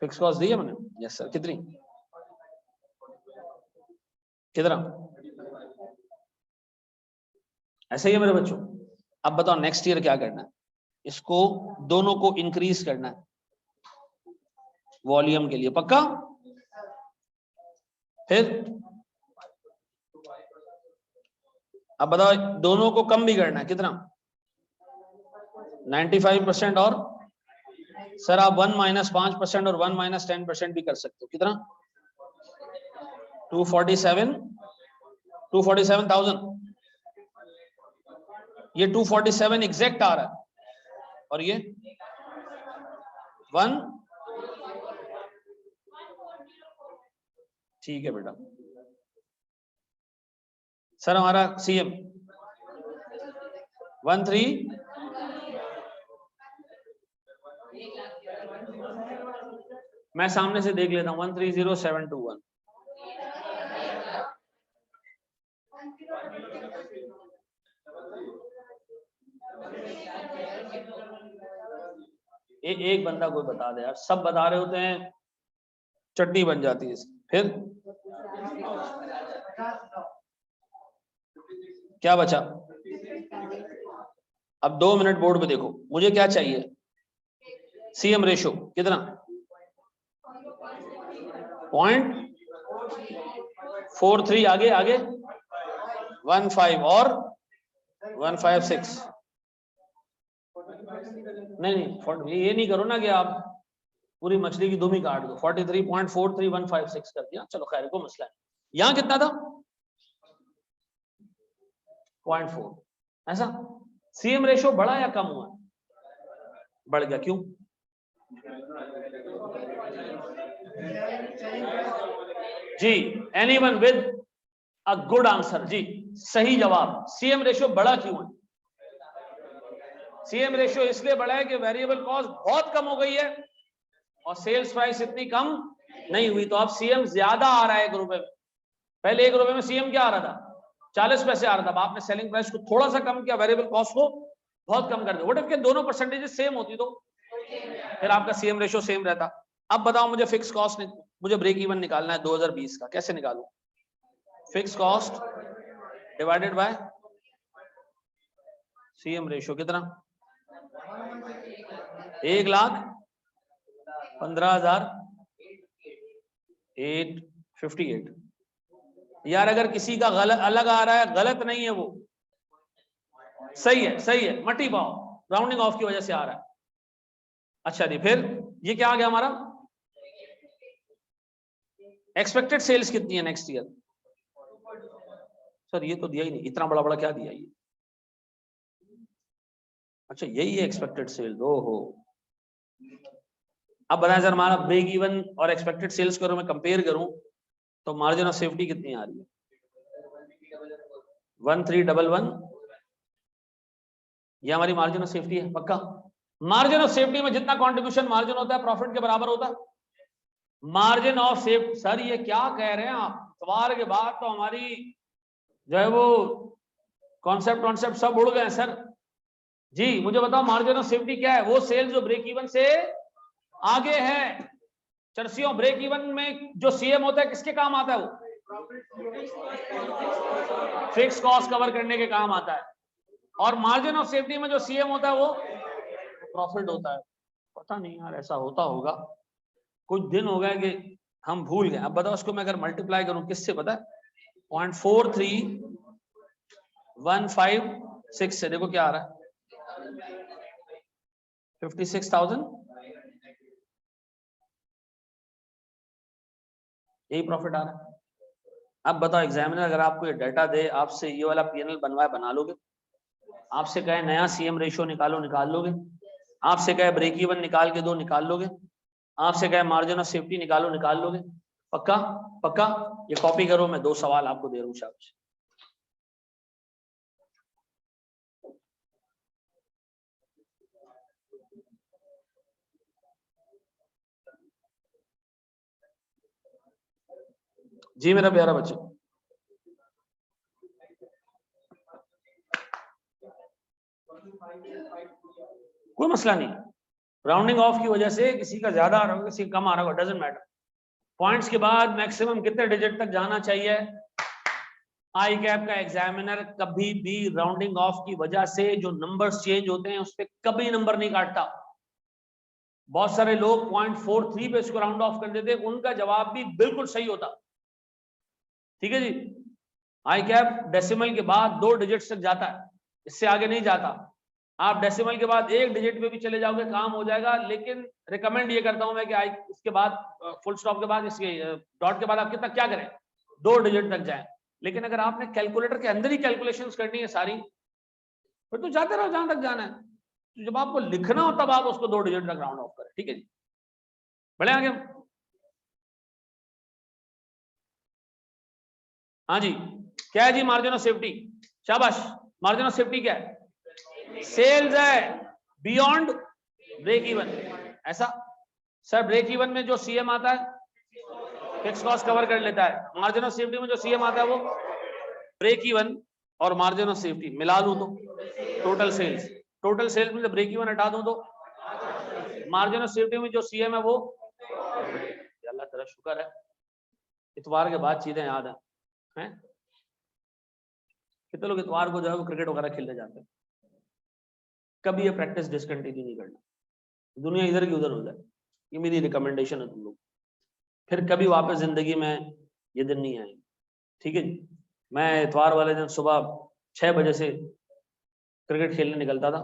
फिक्स कॉस्ट दी है मैंने, यस सर, कितनी, कितना, ऐसे ही है मेरे बच्चों। अब बताओ नेक्स्ट ईयर क्या करना है, इसको दोनों को इंक्रीज करना है वॉल्यूम के लिए, पक्का। फिर अब बताओ दोनों को कम भी करना है, कितना, 95%, और सर आप 1 - 5% और 1 - 10% भी कर सकते हो, कितना, 247,000, ये 247 एग्जैक्ट आ रहा है, और ये 1, ठीक है बेटा। सर हमारा सीएम 13, मैं सामने से देख लेता हूँ, 130721। एक बंदा कोई बता दे यार, सब बता रहे होते हैं, चटनी बन जाती है। फिर क्या बचा? अब 2 मिनट बोर्ड पे देखो, मुझे क्या चाहिए? सीएम रेशो कितना? 0.43, आगे आगे 15 और 156। नहीं, ये नहीं करो ना कि आप पूरी मछली की दुम ही काट दो। 43.43156 कर दिया, चलो खैर, को मसला है। यहां कितना था? 0.4। ऐसा सीएम रेशो बढ़ा या कम हुआ? बढ़ गया। क्यों? जी, anyone with a good answer. जी सही जवाब, सीएम रेशो बढ़ा क्यों है? सीएम रेशो इसलिए बढ़ा है कि वेरिएबल कॉस्ट बहुत कम हो गई है और सेल्स प्राइस इतनी कम नहीं हुई, तो अब सीएम ज्यादा आ रहा है 1 रुपए में। पहले 1 रुपए में सीएम क्या आ रहा था? 40 पैसे आ रहा था। अब आपने सेलिंग प्राइस को थोड़ा सा कम किया, वेरिएबल कॉस्ट को बहुत कम कर दिया। व्हाट इफ के दोनों परसेंटेजेस सेम होती तो फिर आपका सीएम रेशो सेम रहता। अब बताओ मुझे फिक्स कॉस्ट, मुझे ब्रेक इवन निकालना है 2020 का, कैसे निकालूं? Fix cost divided by CM ratio कितना? 1,15,858। यार अगर किसी का गलत अलग आ रहा है, गलत नहीं है वो, सही है, सही है, मट्टी पाओ, राउंडिंग ऑफ की वजह से आ रहा है। अच्छा जी, फिर ये क्या आ गया हमारा? एक्सपेक्टेड सेल्स कितनी है नेक्स्ट ईयर? सर ये तो दिया ही नहीं, इतना बड़ा बड़ा क्या दिया ये? अच्छा यही है एक्सपेक्टेड सेल्स। ओहो, अब बताएं सर, हमारा ब्रेक इवन और एक्सपेक्टेड सेल्स करो, मैं कंपेयर करूं तो मार्जिन ऑफ सेफ्टी कितनी आ रही है? 1311। ये हमारी मार्जिन ऑफ सेफ्टी है। पक्का मार्जिन ऑफ सेफ्टी में जितना कंट्रीब्यूशन मार्जिन होता है प्रॉफिट के बराबर होता है। मार्जिन ऑफ सेफ्टी, सर ये क्या कह रहे हैं आप? सवाल के बाद तो हमारी जो है वो कॉन्सेप्ट सब उड़ गए सर। जी मुझे बताओ मार्जिन ऑफ सेफ्टी क्या है? वो सेल जो ब्रेक इवन से आगे है। चर्सियों, ब्रेक इवन में जो सीएम होता है किसके काम आता है? वो फिक्स कॉस्ट कवर करने के काम आता है। और मार्जिन ऑफ सेफ्टी में जो सीएम होता है वो प्रॉफिट होता है। पता नहीं यार, ऐसा होता होगा, कुछ दिन हो गए कि हम भूल गए। अब बताओ उसको मैं अगर मल्टीप्लाई करूं किससे, पता है? 0.43156 से, देखो क्या आ रहा है? 56,000। यही प्रॉफिट आ रहा है। अब बताओ एग्जामिनर अगर आपको ये डाटा दे, आपसे ये वाला पीएनएल बनवाए, बना लोगे? आपसे कहे नया सीएम रेशियो निकालो, निकाल लोगे? आपसे कहे ब्रेक इवन निकाल के दो, निकाल लोगे? आपसे कहे मार्जिन ऑफ सेफ्टी निकालो, निकाल लोगे? पक्का? पक्का? ये कॉपी करो, मैं 2 सवाल आपको दे रहा हूँ शाबाश। जी मेरा प्यारा बच्चा, कोई मसला नहीं, राउंडिंग ऑफ की वजह से किसी का ज्यादा आ रहा होगा, किसी का कम आ रहा होगा, डजंट मैटर। पॉइंट्स के बाद मैक्सिमम कितने डिजिट तक जाना चाहिए? आई कैप का एग्जामिनर कभी भी राउंडिंग ऑफ की वजह से जो नंबर्स चेंज होते हैं उस पर कभी नंबर नहीं काटता। बहुत सारे लोग 0.43 पे इसको राउंड ऑफ कर देते, उनका जवाब भी बिल्कुल सही होता। ठीक है जी, आई कैप डेसिमल के बाद 2 डिजिट्स तक जाता है, इससे आगे नहीं जाता। आप डेसिमल के बाद 1 डिजिट पे भी चले जाओगे काम हो जाएगा, लेकिन रिकमेंड ये करता हूं मैं कि इसके बाद फुल स्टॉप के बाद, इसके डॉट के बाद आप कितना क्या करें? 2 डिजिट तक जाए। लेकिन अगर आपने कैलकुलेटर के अंदर ही कैलकुलेशंस करनी है सारी, फिर तो जाते रहो जहां तक जाना है। तो जब आपको लिखना हो तब आप उसको 2 डिजिट तक राउंड ऑफ करें। ठीक है जी, बढ़े आगे। हाँ जी, क्या है जी मार्जिन ऑफ सेफ्टी? शाबाश, मार्जिन ऑफ सेफ्टी क्या है? सेल्स है बियॉन्ड ब्रेक इवन। ऐसा सर, ब्रेक इवन में जो सीएम आता है फिक्स कॉस्ट कवर कर लेता है। मार्जिन ऑफ सेफ्टी में जो सीएम आता है वो ब्रेक इवन और मार्जिन ऑफ सेफ्टी मिला लूं तो टोटल सेल्स। टोटल सेल्स में जब ब्रेक इवन हटा दूं तो मार्जिन ऑफ सेफ्टी में जो सीएम है वो, अल्लाह तेरा शुक्र है इतवार के बाद चीजें याद हैं। कितने लोग इतवार को जो है वो क्रिकेट वगैरह खेलने जाते हैं। कभी ये प्रैक्टिस डिसकंटिन्यू नहीं करना, दुनिया इधर की उधर हो जाए, ये मेरी रिकमेंडेशन है तुम लोग। फिर कभी वापस जिंदगी में ये दिन नहीं आएंगे। ठीक है जी, मैं इतवार वाले दिन सुबह 6 बजे से क्रिकेट खेलने निकलता था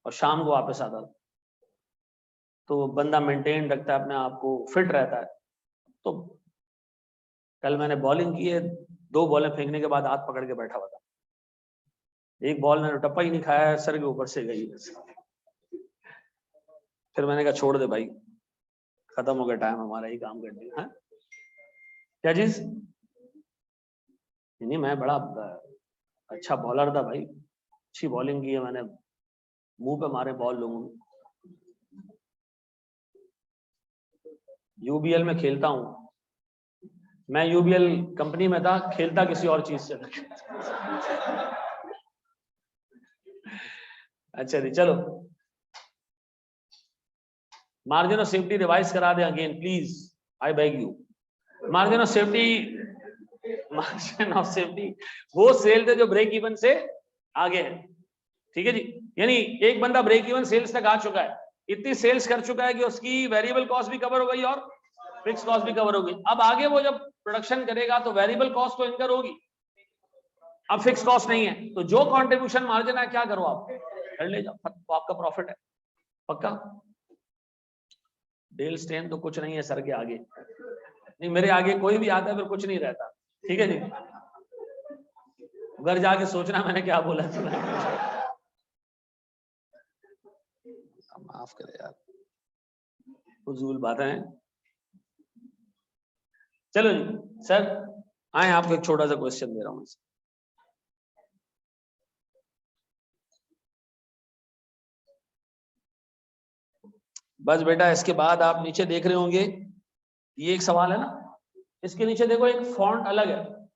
और शाम को वापस आता था। तो बंदा मेंटेन रखता है अपने आप को, फिट रहता है। तो कल मैंने बॉलिंग की है, 2 बॉलें फेंकने के बाद हाथ पकड़ के बैठा हुआ था। एक बॉल ने टप्पा ही नहीं खाया, सर के ऊपर से गई। फिर मैंने कहा छोड़ दे भाई, खत्म हो गया टाइम हमारा, ही काम करने का। क्या चीज? नहीं, मैं बड़ा अच्छा बॉलर था भाई, अच्छी बॉलिंग की है मैंने, मुंह पे मारे बॉल लोगों ने। यूबीएल में खेलता हूं मैं, यूबीएल कंपनी में था, खेलता किसी और चीज से। अच्छा जी, चलो मार्जिन ऑफ सेफ्टी रिवाइज करा they again please, I beg you. Margin of safety, margin of safety वो सेल थे जो ब्रेक इवन से आगे है। ठीक है जी, यानी एक बंदा ब्रेक इवन सेल्स तक आ चुका है, इतनी सेल्स कर चुका है कि उसकी वेरिएबल कॉस्ट भी कवर हो गई और फिक्स कॉस्ट भी कवर हो गई। अब आगे वो जब प्रोडक्शन करेगा तो वेरिएबल कॉस्ट तो इनकर होगी, अब फिक्स कॉस्ट नहीं है, तो जो कंट्रीब्यूशन मार्जिन है क्या करो आप कर ले जाओ, तो आपका प्रॉफिट है पक्का। डेल स्टेन तो कुछ नहीं है सर के आगे, नहीं मेरे आगे कोई भी आता है फिर कुछ नहीं रहता। ठीक है जी, घर जाके सोचना मैंने क्या बोला था। माफ करे यार, फजूल बातें हैं। चलो जी सर, आए आपको एक छोटा सा क्वेश्चन दे रहा हूं। बस बेटा, इसके बाद आप नीचे देख रहे होंगे, ये एक सवाल है ना, इसके नीचे देखो एक फॉन्ट अलग है,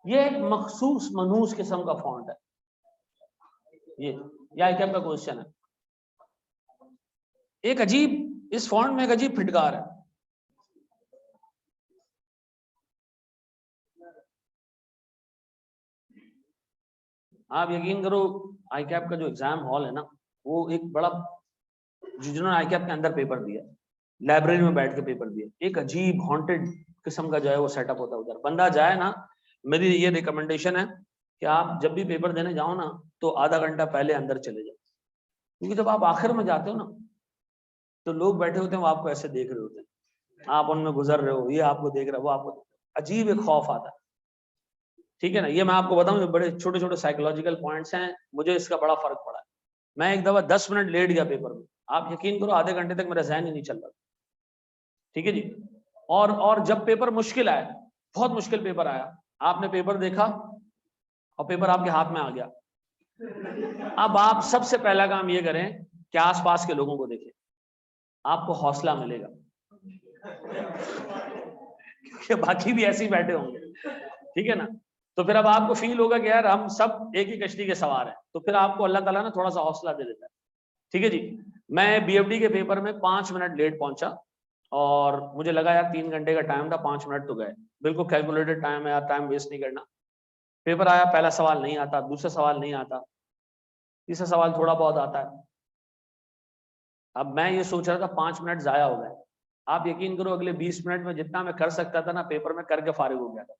ये एक मखसूस मनहूस किस्म का फॉन्ट है। ये क्या आपका क्वेश्चन है, एक अजीब, इस फॉन्ट में एक अजीब फिटकार है। आप यकीन करो, आईकैप का जो एग्जाम हॉल है ना, वो एक बड़ा, जिन्होंने आईकैप के अंदर पेपर दिया, लाइब्रेरी में बैठ के पेपर दिया, एक अजीब हॉन्टेड किस्म का जो है वो सेटअप होता है उधर। बंदा जाए ना, मेरी ये रिकमेंडेशन है कि आप जब भी पेपर देने जाओ ना, तो आधा घंटा पहले अंदर चले जाओ, क्योंकि जब आप आखिर में जाते हो ना, तो लोग बैठे होते हैं वो आपको ऐसे देख रहे होते हैं, आप उनमें गुजर रहे हो, ये आपको देख रहा है, वो आपको, अजीब एक खौफ आता है। ठीक है ना, ये मैं आपको बताऊं, ये बड़े छोटे छोटे साइकोलॉजिकल पॉइंट्स हैं, मुझे इसका बड़ा फर्क पड़ा है। मैं एक दफा 10 मिनट लेट गया पेपर में, आप यकीन करो आधे घंटे तक मेरा ज़हन ही नहीं चल रहा। ठीक है जी, और जब पेपर मुश्किल आया, बहुत मुश्किल पेपर आया, आपने पेपर देखा और पेपर आपके हाथ में आ गया, अब आप सबसे पहला काम ये करें कि आसपास के लोगों को देखें, आपको हौसला मिलेगा, क्योंकि बाकी भी ऐसे ही बैठे होंगे। ठीक है ना, तो फिर अब आपको फील होगा कि यार हम सब एक ही कश्ती के सवार हैं, तो फिर आपको अल्लाह ताला ना थोड़ा सा हौसला दे देता है। ठीक है जी, मैं बीएफडी के पेपर में 5 मिनट लेट पहुंचा और मुझे लगा यार 3 घंटे का टाइम था, 5 मिनट तो गए, बिल्कुल कैलकुलेटेड टाइम है यार, टाइम वेस्ट नहीं करना। पेपर आया, पहला सवाल नहीं आता, दूसरा सवाल नहीं आता, तीसरा सवाल थोड़ा बहुत आता है। अब मैं ये सोच रहा था 5 मिनट जाया हो गए, आप यकीन करो अगले 20 मिनट में जितना मैं कर सकता था ना पेपर में करके फारिग हो गया था,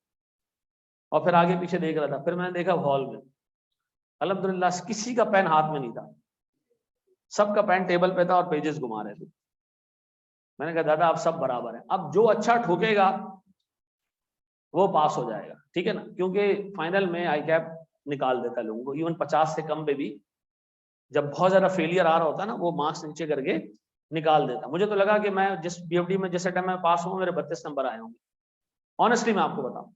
और फिर आगे पीछे देख रहा था। फिर मैंने देखा हॉल में अल्हम्दुलिल्लाह किसी का पेन हाथ में नहीं था, सबका पेन टेबल पे था और पेजेस घुमा रहे थे। मैंने कहा दादा आप सब बराबर हैं, अब जो अच्छा ठोकेगा वो पास हो जाएगा, ठीक है ना, क्योंकि फाइनल में आई कैप निकाल देता है लोगों को, इवन 50 से कम पे भी जब बहुत ज्यादा फेलियर आ रहा होता है ना, वो मार्क्स नीचे करके निकाल देता। मुझे तो लगा कि मैं जिस बीएफडी में जिस टाइम में पास हुआ मेरे 32 नंबर आए होंगे, ऑनेस्टली मैं आपको बताऊं।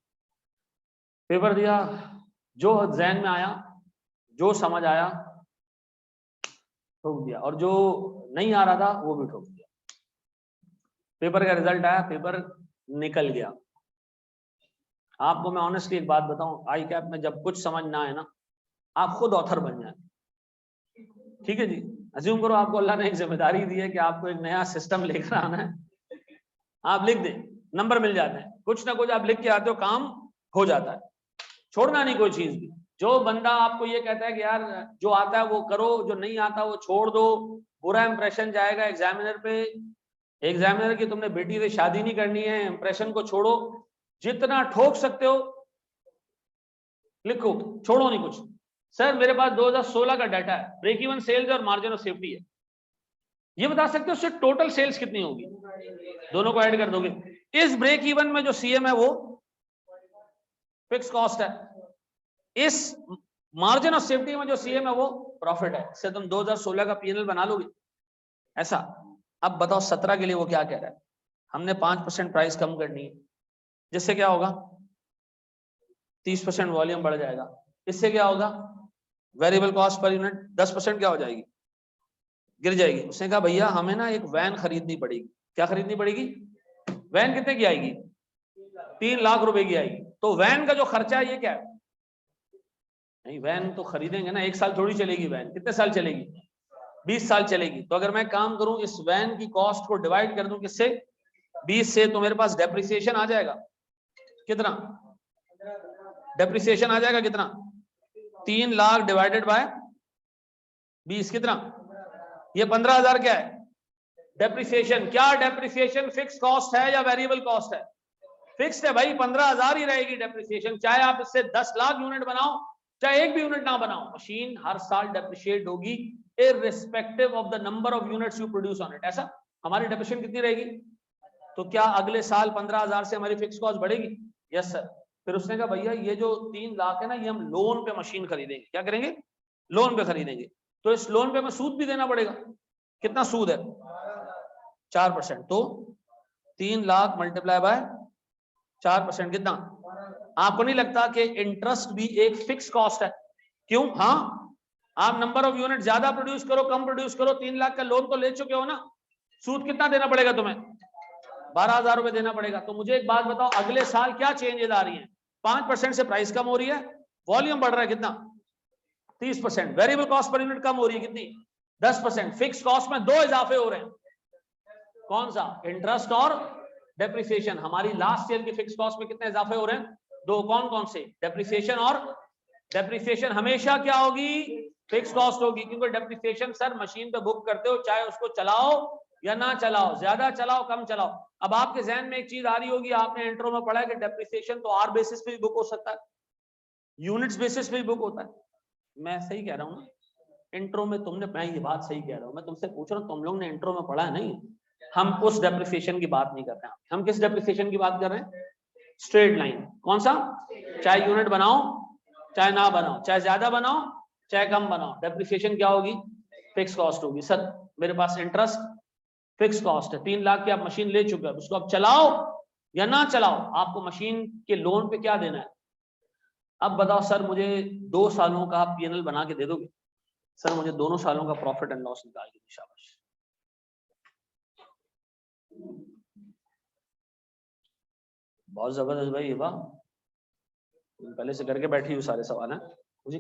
पेपर दिया, जो जहन में आया, जो समझ आया ठोक दिया, और जो नहीं आ रहा था वो भी ठोक दिया। पेपर का रिजल्ट आया, पेपर निकल गया। आपको मैं ऑनेस्टली एक बात बताऊं, आई कैप में जब कुछ समझ ना आए ना, आप खुद ऑथर बन जाए, ठीक है जी। अज्यूम करो आपको अल्लाह ने एक जिम्मेदारी दी है कि आपको एक नया सिस्टम लेकर आना है, आप लिख दें, नंबर मिल जाते हैं, कुछ ना कुछ आप लिख के आते हो, काम हो जाता है। छोड़ना नहीं कोई चीज भी। जो बंदा आपको ये कहता है कि यार जो आता है वो करो, जो नहीं आता वो छोड़ दो, बुरा इंप्रेशन जाएगा एग्जामिनर पे, एग्जामिनर की तुमने बेटी से शादी नहीं करनी है, इंप्रेशन को छोड़ो, जितना ठोक सकते हो लिखो, छोड़ो नहीं कुछ। सर मेरे पास 2016 का डाटा है, ब्रेक इवन सेल्स और मार्जिन ऑफ सेफ्टी है, ये बता सकते हो उससे टोटल सेल्स कितनी होगी, दोनों को ऐड कर दोगे। इस ब्रेक इवन में जो सीएम है वो फिक्स कॉस्ट है, इस मार्जिन ऑफ सेफ्टी में जो सीएम है वो प्रॉफिट है, इससे तुम 2016 का पीएनएल बना लोगे ऐसा। अब बताओ 17 के लिए वो क्या कह रहा है, हमने 5% प्राइस कम करनी है, जिससे क्या होगा 30% वॉल्यूम बढ़ जाएगा, इससे क्या होगा वेरिएबल कॉस्ट पर यूनिट 10% क्या हो जाएगी, गिर जाएगी। उसने कहा भैया हमें ना एक वैन खरीदनी पड़ेगी। क्या खरीदनी पड़ेगी? वैन कितने की आएगी? 3 लाख रुपए की आएगी। तो वैन का जो खर्चा है ये क्या है? नहीं, वैन तो खरीदेंगे ना, 1 साल थोड़ी चलेगी वैन, कितने साल चलेगी? 20 साल चलेगी। तो अगर मैं काम करूं इस वैन की कॉस्ट को डिवाइड कर दूं किससे? 20 से, तो मेरे पास डेप्रिसिएशन आ जाएगा कितना? डेप्रिसिएशन आ जाएगा कितना? 3 लाख डिवाइडेड बाय 20 कितना? ये 15,000 क्या है? डेप्रिसिएशन। क्या डेप्रिसिएशन फिक्स कॉस्ट है या वेरिएबल कॉस्ट है? फिक्स्ड है भाई, 15,000 ही रहेगी डेप्रिसिएशन, चाहे आप इससे 10 लाख यूनिट बनाओ चाहे एक भी यूनिट ना बनाओ, मशीन हर साल डेप्रिशिएट होगी irrespective of the number of units you produce on it. ऐसा हमारी डेप्रिसिएशन कितनी रहेगी? तो क्या अगले साल 15,000 से हमारी फिक्स कॉस्ट बढ़ेगी? Yes sir. फिर उसने कहा भैया ये जो 3 लाख है ना, ये हम लोन पे मशीन खरीदेंगे। क्या करेंगे? लोन पे खरीदेंगे। तो इस लोन पे हमें सूद भी देना पड़ेगा। कितना सूद है? 4%। तो 3 लाख मल्टीप्लाई बाय 4% कितना? आपको नहीं लगता कि इंटरेस्ट भी एक फिक्स कॉस्ट है? क्यों? हाँ, आप नंबर ऑफ यूनिट ज्यादा प्रोड्यूस करो कम प्रोड्यूस करो, 3 लाख का लोन तो ले चुके हो ना, सूद कितना देना पड़ेगा तुम्हें? 12,000 रुपए देना पड़ेगा। तो मुझे एक बात बताओ, अगले साल क्या चेंजेस आ रही है? 5% से प्राइस कम हो रही है, वॉल्यूम बढ़ रहा है कितना? 30%। वेरिएबल कॉस्ट पर यूनिट कम हो रही है कितनी? 10%। फिक्स कॉस्ट में 2 इजाफे हो रहे हैं, कौन सा? इंटरेस्ट और डेप्रिसिएशन। हमारी लास्ट ईयर की फिक्स कॉस्ट में कितने इजाफे हो रहे हैं? 2। कौन कौन से? डेप्रिसिएशन और डेप्रिसिएशन हमेशा क्या होगी? फिक्स कॉस्ट होगी, क्योंकि डेप्रिसिएशन सर मशीन पे बुक करते हो, चाहे उसको चलाओ या ना चलाओ, ज्यादा चलाओ कम चलाओ। अब आपके जहन में एक चीज आ रही होगी, आपने इंट्रो में पढ़ा है कि डेप्रिसिएशन तो आर बेसिस पे भी बुक हो सकता है, यूनिट्स बेसिस पे भी बुक होता है। मैं सही कह रहा हूँ ना? इंट्रो में तुमने, मैं ये बात सही कह रहा हूँ, मैं तुमसे पूछ रहा हूँ, तुम लोग ने इंट्रो में पढ़ा है नहीं? हम उस डेप्रिसिएशन की बात नहीं कर रहे हैं, हम किस डेप्रिसिएशन की बात कर रहे हैं? Straight line. कौन सा? चाहे यूनिट बनाओ चाहे ना बनाओ, चाहे ज्यादा बनाओ चाहे कम बनाओ, डेप्रिसिएशन क्या होगी? फिक्स कॉस्ट होगी। सर मेरे पास इंटरेस्ट फिक्स कॉस्ट है, 3 लाख की आप मशीन ले चुके हो, उसको आप चलाओ या ना चलाओ, आपको मशीन के लोन पे क्या देना है? अब बताओ सर मुझे 2 सालों का पीएनएल बना के दे दोगे? सर मुझे दोनों सालों का प्रॉफिट एंड लॉस निकाल के, शाबाश। बहुत जबरदस्त भाई, ये बात पहले से करके बैठी हूँ सारे सवाल हैं जी।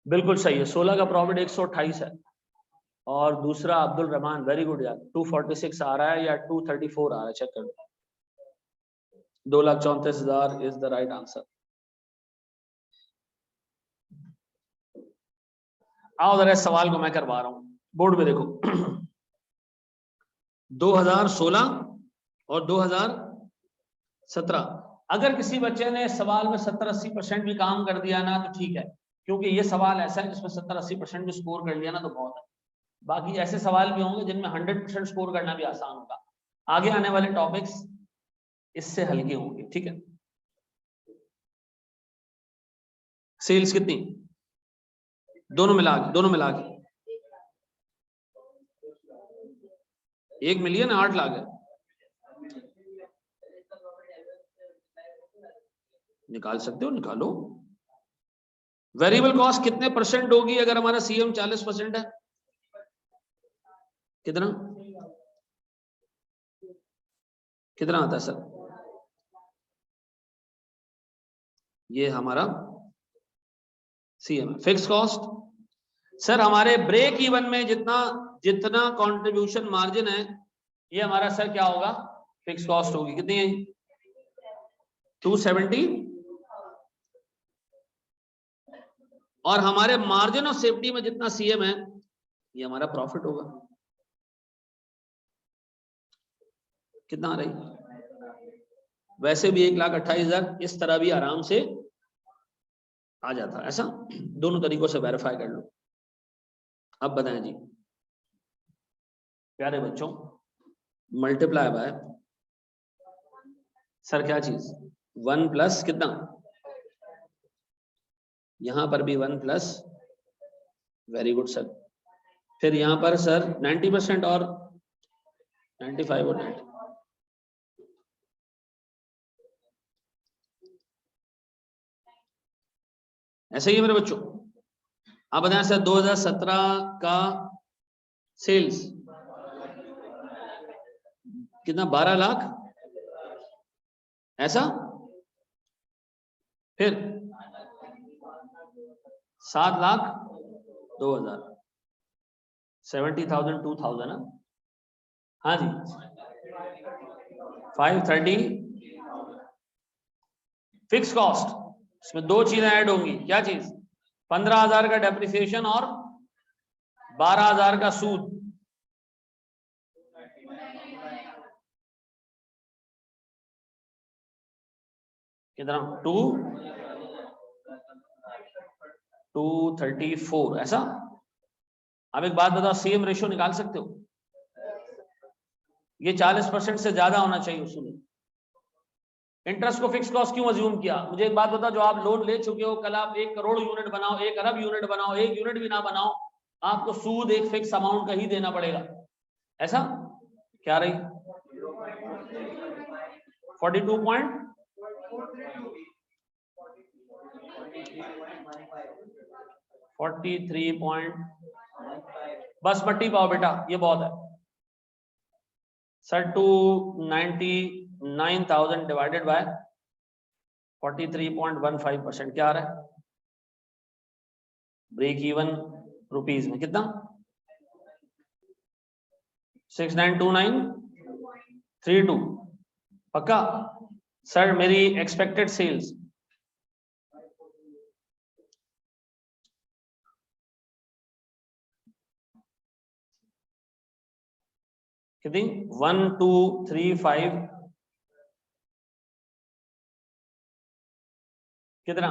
बिल्कुल सही है, 16 का प्रॉफिट 128 है, और दूसरा अब्दुल रहमान, वेरी गुड यार, 246 आ रहा है या 234 आ रहा है, चेक कर लो। 2,34,000 इज द राइट आंसर। आओ जरा इस सवाल को मैं करवा रहा हूं, बोर्ड पे देखो। 2016 और 2017, अगर किसी बच्चे ने सवाल में 70-80% भी काम कर दिया ना तो ठीक है, क्योंकि ये सवाल ऐसा है जिसमें 70-80% भी स्कोर कर लिया ना तो बहुत है। बाकी ऐसे सवाल भी होंगे जिनमें 100% स्कोर करना भी आसान होगा। आगे आने वाले टॉपिक्स इससे हल्की होंगी, ठीक है। सेल्स कितनी, दोनों मिला के 1 मिलियन 8 लाख है, निकाल सकते हो, निकालो। वेरिएबल कॉस्ट कितने परसेंट होगी अगर हमारा सीएम 40% है, कितना आता है सर? ये हमारा सीएम। फिक्स कॉस्ट सर हमारे ब्रेक इवन में जितना कंट्रीब्यूशन मार्जिन है, ये हमारा सर क्या होगा, फिक्स कॉस्ट होगी। कितनी है? 270। और हमारे मार्जिन ऑफ सेफ्टी में जितना सीएम है, ये हमारा प्रॉफिट होगा। कितना आ रही? वैसे भी 1,28,000 इस तरह भी आराम से आ जाता है। ऐसा दोनों तरीकों से वेरीफाई कर लो। अब बताएं जी प्यारे बच्चों, मल्टीप्लाई बाय सर क्या चीज, 1 प्लस कितना, यहां पर भी 1 प्लस, वेरी गुड सर। फिर यहां पर सर 90% और 95 और 90, ऐसे ही है मेरे बच्चों। आप बताएं सर 2017 का सेल्स कितना, 12 लाख, ऐसा। फिर 7,02,000, 70,000 2,000 है, हाँ जी। 530 फिक्स कॉस्ट, इसमें दो चीजें ऐड होंगी, क्या चीज, 15,000 का डेप्रिसिएशन और 12,000 का सूद। कितना, 234, ऐसा। अब एक बात बताओ, सेम रेशियो निकाल सकते हो? ये 40% से ज्यादा होना चाहिए उसमें। इंटरेस्ट को फिक्स कॉस्ट क्यों अज्यूम किया? मुझे एक बात बताओ, जो आप लोन ले चुके हो, कल आप 1 करोड़ यूनिट बनाओ, 1 अरब यूनिट बनाओ, 1 यूनिट भी ना बनाओ, आपको सूद एक फिक्स अमाउंट का ही देना पड़ेगा, ऐसा। क्या रही 42 पॉइंट 43 पॉइंट, बस पट्टी पाओ बेटा, ये बहुत है सर। 299,000 डिवाइडेड बाय 43.15% क्या आ रहा है? ब्रेक इवन रुपीज में कितना, 692932 पक्का सर। मेरी एक्सपेक्टेड सेल्स कितनी, 1235 कितना,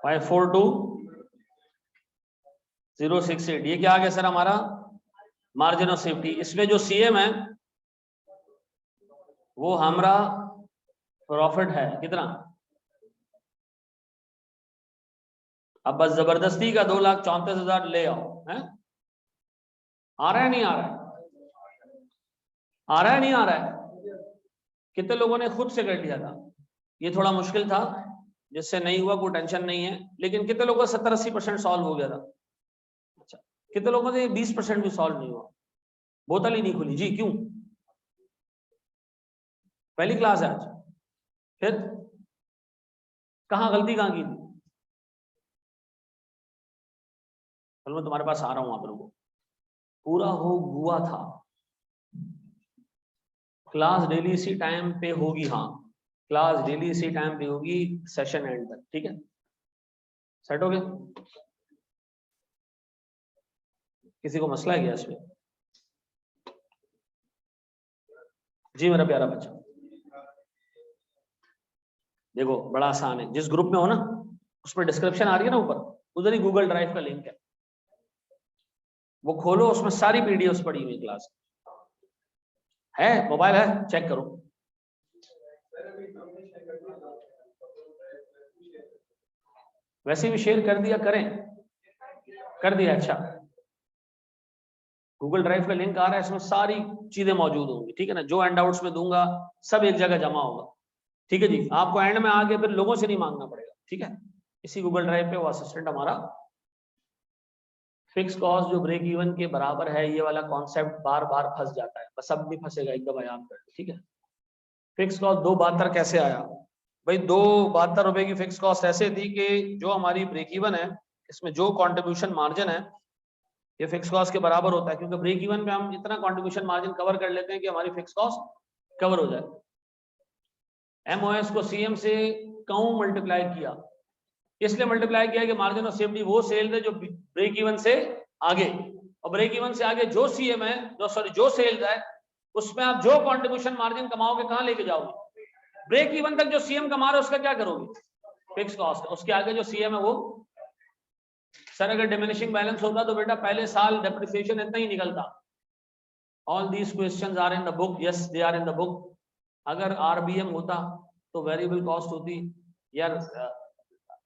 542068। ये क्या आ गया सर हमारा मार्जिन ऑफ सेफ्टी। इसमें जो सीएम है वो हमारा प्रॉफिट है, कितना। अब बस जबरदस्ती का 2,34,000 ले आओ, है? आ रहा है नहीं आ रहा है? आ रहा है नहीं आ रहा है? कितने लोगों ने खुद से कर लिया था? ये थोड़ा मुश्किल था, जिससे नहीं हुआ कोई टेंशन नहीं है, लेकिन कितने लोगों का 70-80% सॉल्व हो गया था? अच्छा, कितने लोगों से 20% भी सॉल्व नहीं हुआ? बोतल ही नहीं खुली जी, क्यों? पहली क्लास है आज, फिर कहाँ गलती कहाँ की थी? चलो मैं तुम्हारे पास आ रहा हूं, आप लोगों पूरा हो हुआ था। क्लास डेली इसी टाइम पे होगी, हाँ क्लास डेली इसी टाइम पे होगी सेशन एंड तक, ठीक है? सेट हो गया? किसी को मसला है क्या इसमें? जी मेरा प्यारा बच्चा, देखो बड़ा आसान है। जिस ग्रुप में हो ना, उस पर डिस्क्रिप्शन आ रही है ना ऊपर, उधर ही गूगल ड्राइव का लिंक है, वो खोलो, उसमें सारी पीडीएफ पड़ी हुई क्लास। है, मोबाइल है, चेक करो। वैसे भी शेयर कर दिया, करें, कर दिया। अच्छा, गूगल ड्राइव का लिंक आ रहा है, इसमें सारी चीजें मौजूद होंगी, ठीक है ना। जो हैंडआउट्स में दूंगा सब एक जगह जमा होगा, ठीक है जी। आपको एंड में आगे फिर लोगों से नहीं मांगना पड़ेगा, ठीक है। इसी गूगल ड्राइव पे वो असिस्टेंट हमारा फिक्स कॉस्ट जो ब्रेक इवन के बराबर है, ये वाला कॉन्सेप्ट बार बार फंस जाता है, बस अब भी फंसेगा, एकदम याद कर, ठीक है। फिक्स कॉस्ट 272 कैसे आया भाई? 272 रुपए की फिक्स कॉस्ट ऐसे थी कि जो हमारी ब्रेक इवन है, इसमें जो कंट्रीब्यूशन मार्जिन है ये फिक्स कॉस्ट के बराबर होता है, क्योंकि ब्रेक इवन में हम इतना कंट्रीब्यूशन मार्जिन कवर कर लेते हैं कि हमारी फिक्स कॉस्ट कवर हो जाए। एमओएस को सीएम से क्यों मल्टीप्लाई किया? इसलिए मल्टीप्लाई किया कि मार्जिन ऑफ सेफ्टी वो सेल्स है जो ब्रेक इवन से आगे, और ब्रेक इवन से आगे जो सीएम है, जो सेल्स है, उसमें आप जो कंट्रीब्यूशन मार्जिन कमाओगे कहां लेके जाओगे? ब्रेक इवन तक जो सीएम कमा रहे हो उसका क्या करोगे? Fix cost. उसके आगे जो सीएम है वो, सर अगर डिमिनिशिंग बैलेंस होता तो बेटा पहले साल डेप्रिसिएशन इतना ही निकलता। All these questions are in the book, yes they are in the book. अगर आरबीएम होता तो वेरिएबल कॉस्ट होती यार।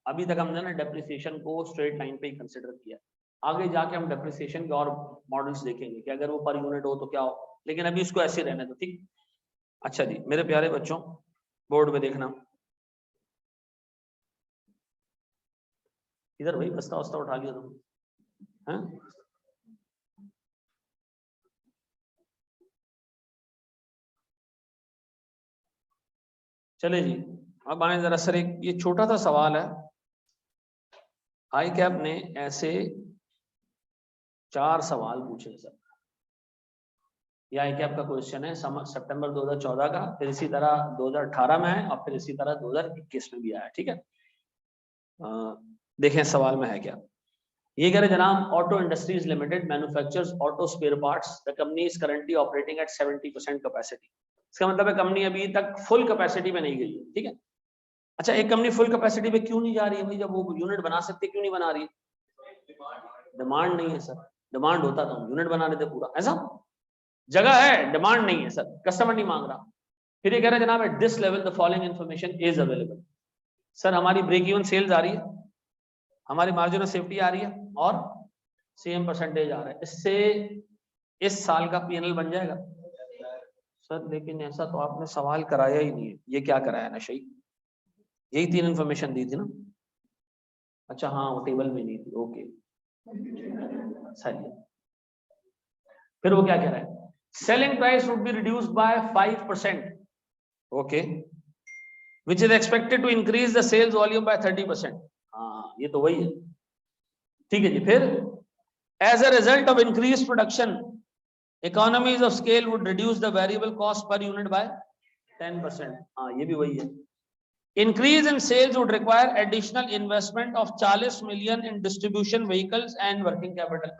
अभी तक हमने ना डेप्रिसिएशन को स्ट्रेट लाइन पे ही कंसिडर किया, आगे जाके हम डेप्रिसिएशन के और मॉडल्स देखेंगे कि अगर वो पर यूनिट हो तो क्या हो, लेकिन अभी इसको ऐसे रहने दो, ठीक। अच्छा जी मेरे प्यारे बच्चों, बोर्ड में देखना, इधर भाई बस्ता वस्ता उठा लिया तुम, हैं? चले जी, अब आए जरा सर, एक ये छोटा सा सवाल है। आई कैप ने ऐसे 4 सवाल पूछे सर, ये आई कैप का क्वेश्चन है सितंबर 2014 का, फिर इसी तरह 2018 में है, और फिर इसी तरह 2021 में भी आया, ठीक है। देखें सवाल में है क्या। ये कह रहे जनाब, auto industries limited manufactures auto spare parts, the company is currently operating at 70% capacity. इसका मतलब है कंपनी अभी तक फुल कैपेसिटी में नहीं गई है, ठीक है। अच्छा, एक कंपनी फुल कैपेसिटी पे क्यों नहीं जा रही है भाई? जब वो यूनिट बना सकती है, क्यों नहीं बना रही है? डिमांड नहीं है सर, डिमांड होता तो हम यूनिट बना लेते पूरा, ऐसा जगह है, डिमांड नहीं है सर, कस्टमर नहीं मांग रहा। फिर ये कह रहे जनाब, at this level the following information is available. Sir हमारी ब्रेक इवन सेल्स आ रही है, हमारी मार्जिन ऑफ सेफ्टी आ रही है, और सेम परसेंटेज आ रहा है, इससे इस साल का पीएनएल बन जाएगा सर। लेकिन ऐसा तो आपने सवाल कराया ही नहीं है, ये क्या कराया ना शही, यही 3 इन्फॉर्मेशन दी थी ना। अच्छा हाँ, वो टेबल में नहीं थी, ओके सही। फिर वो क्या कह रहा है, selling price would be reduced by 5%, okay, which is expected to increase the sales volume by 30%। हाँ ये तो वही है, ठीक है जी। फिर as a result of increase production, economies of scale would reduce the variable cost per unit by 10%। हाँ ये भी वही है। Increase in sales would require additional investment of 40 million in distribution vehicles and working capital।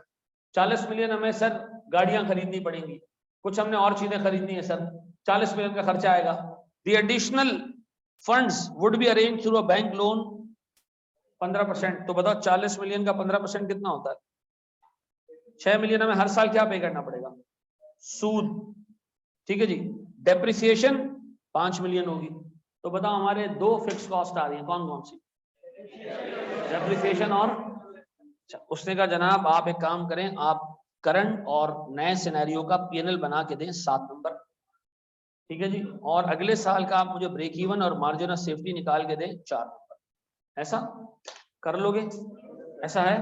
40 million हमें sir गाड़ियां खरीदनी पड़ेंगी, कुछ हमने और चीजें खरीदनी है सर, 40 मिलियन का खर्चा आएगा। The additional funds would be arranged through a bank loan 15%। तो बताओ 40 मिलियन का 15% कितना होता है? 6 मिलियन हमें हर साल क्या पे करना पड़ेगा? सूद, ठीक है जी। डेप्रिसिएशन 5 मिलियन होगी। तो बताओ हमारे 2 फिक्स कॉस्ट आ रही है, कौन कौन सी? डेप्रिसिएशन और, अच्छा उसने कहा जनाब आप एक काम करें, आप करंट और नए सिनेरियो का पीएनएल बना के दें 7 नंबर, ठीक है जी, और अगले साल का आप मुझे ब्रेक इवन और मार्जिन ऑफ सेफ्टी निकाल के दें 4 नंबर। ऐसा कर लोगे? ऐसा है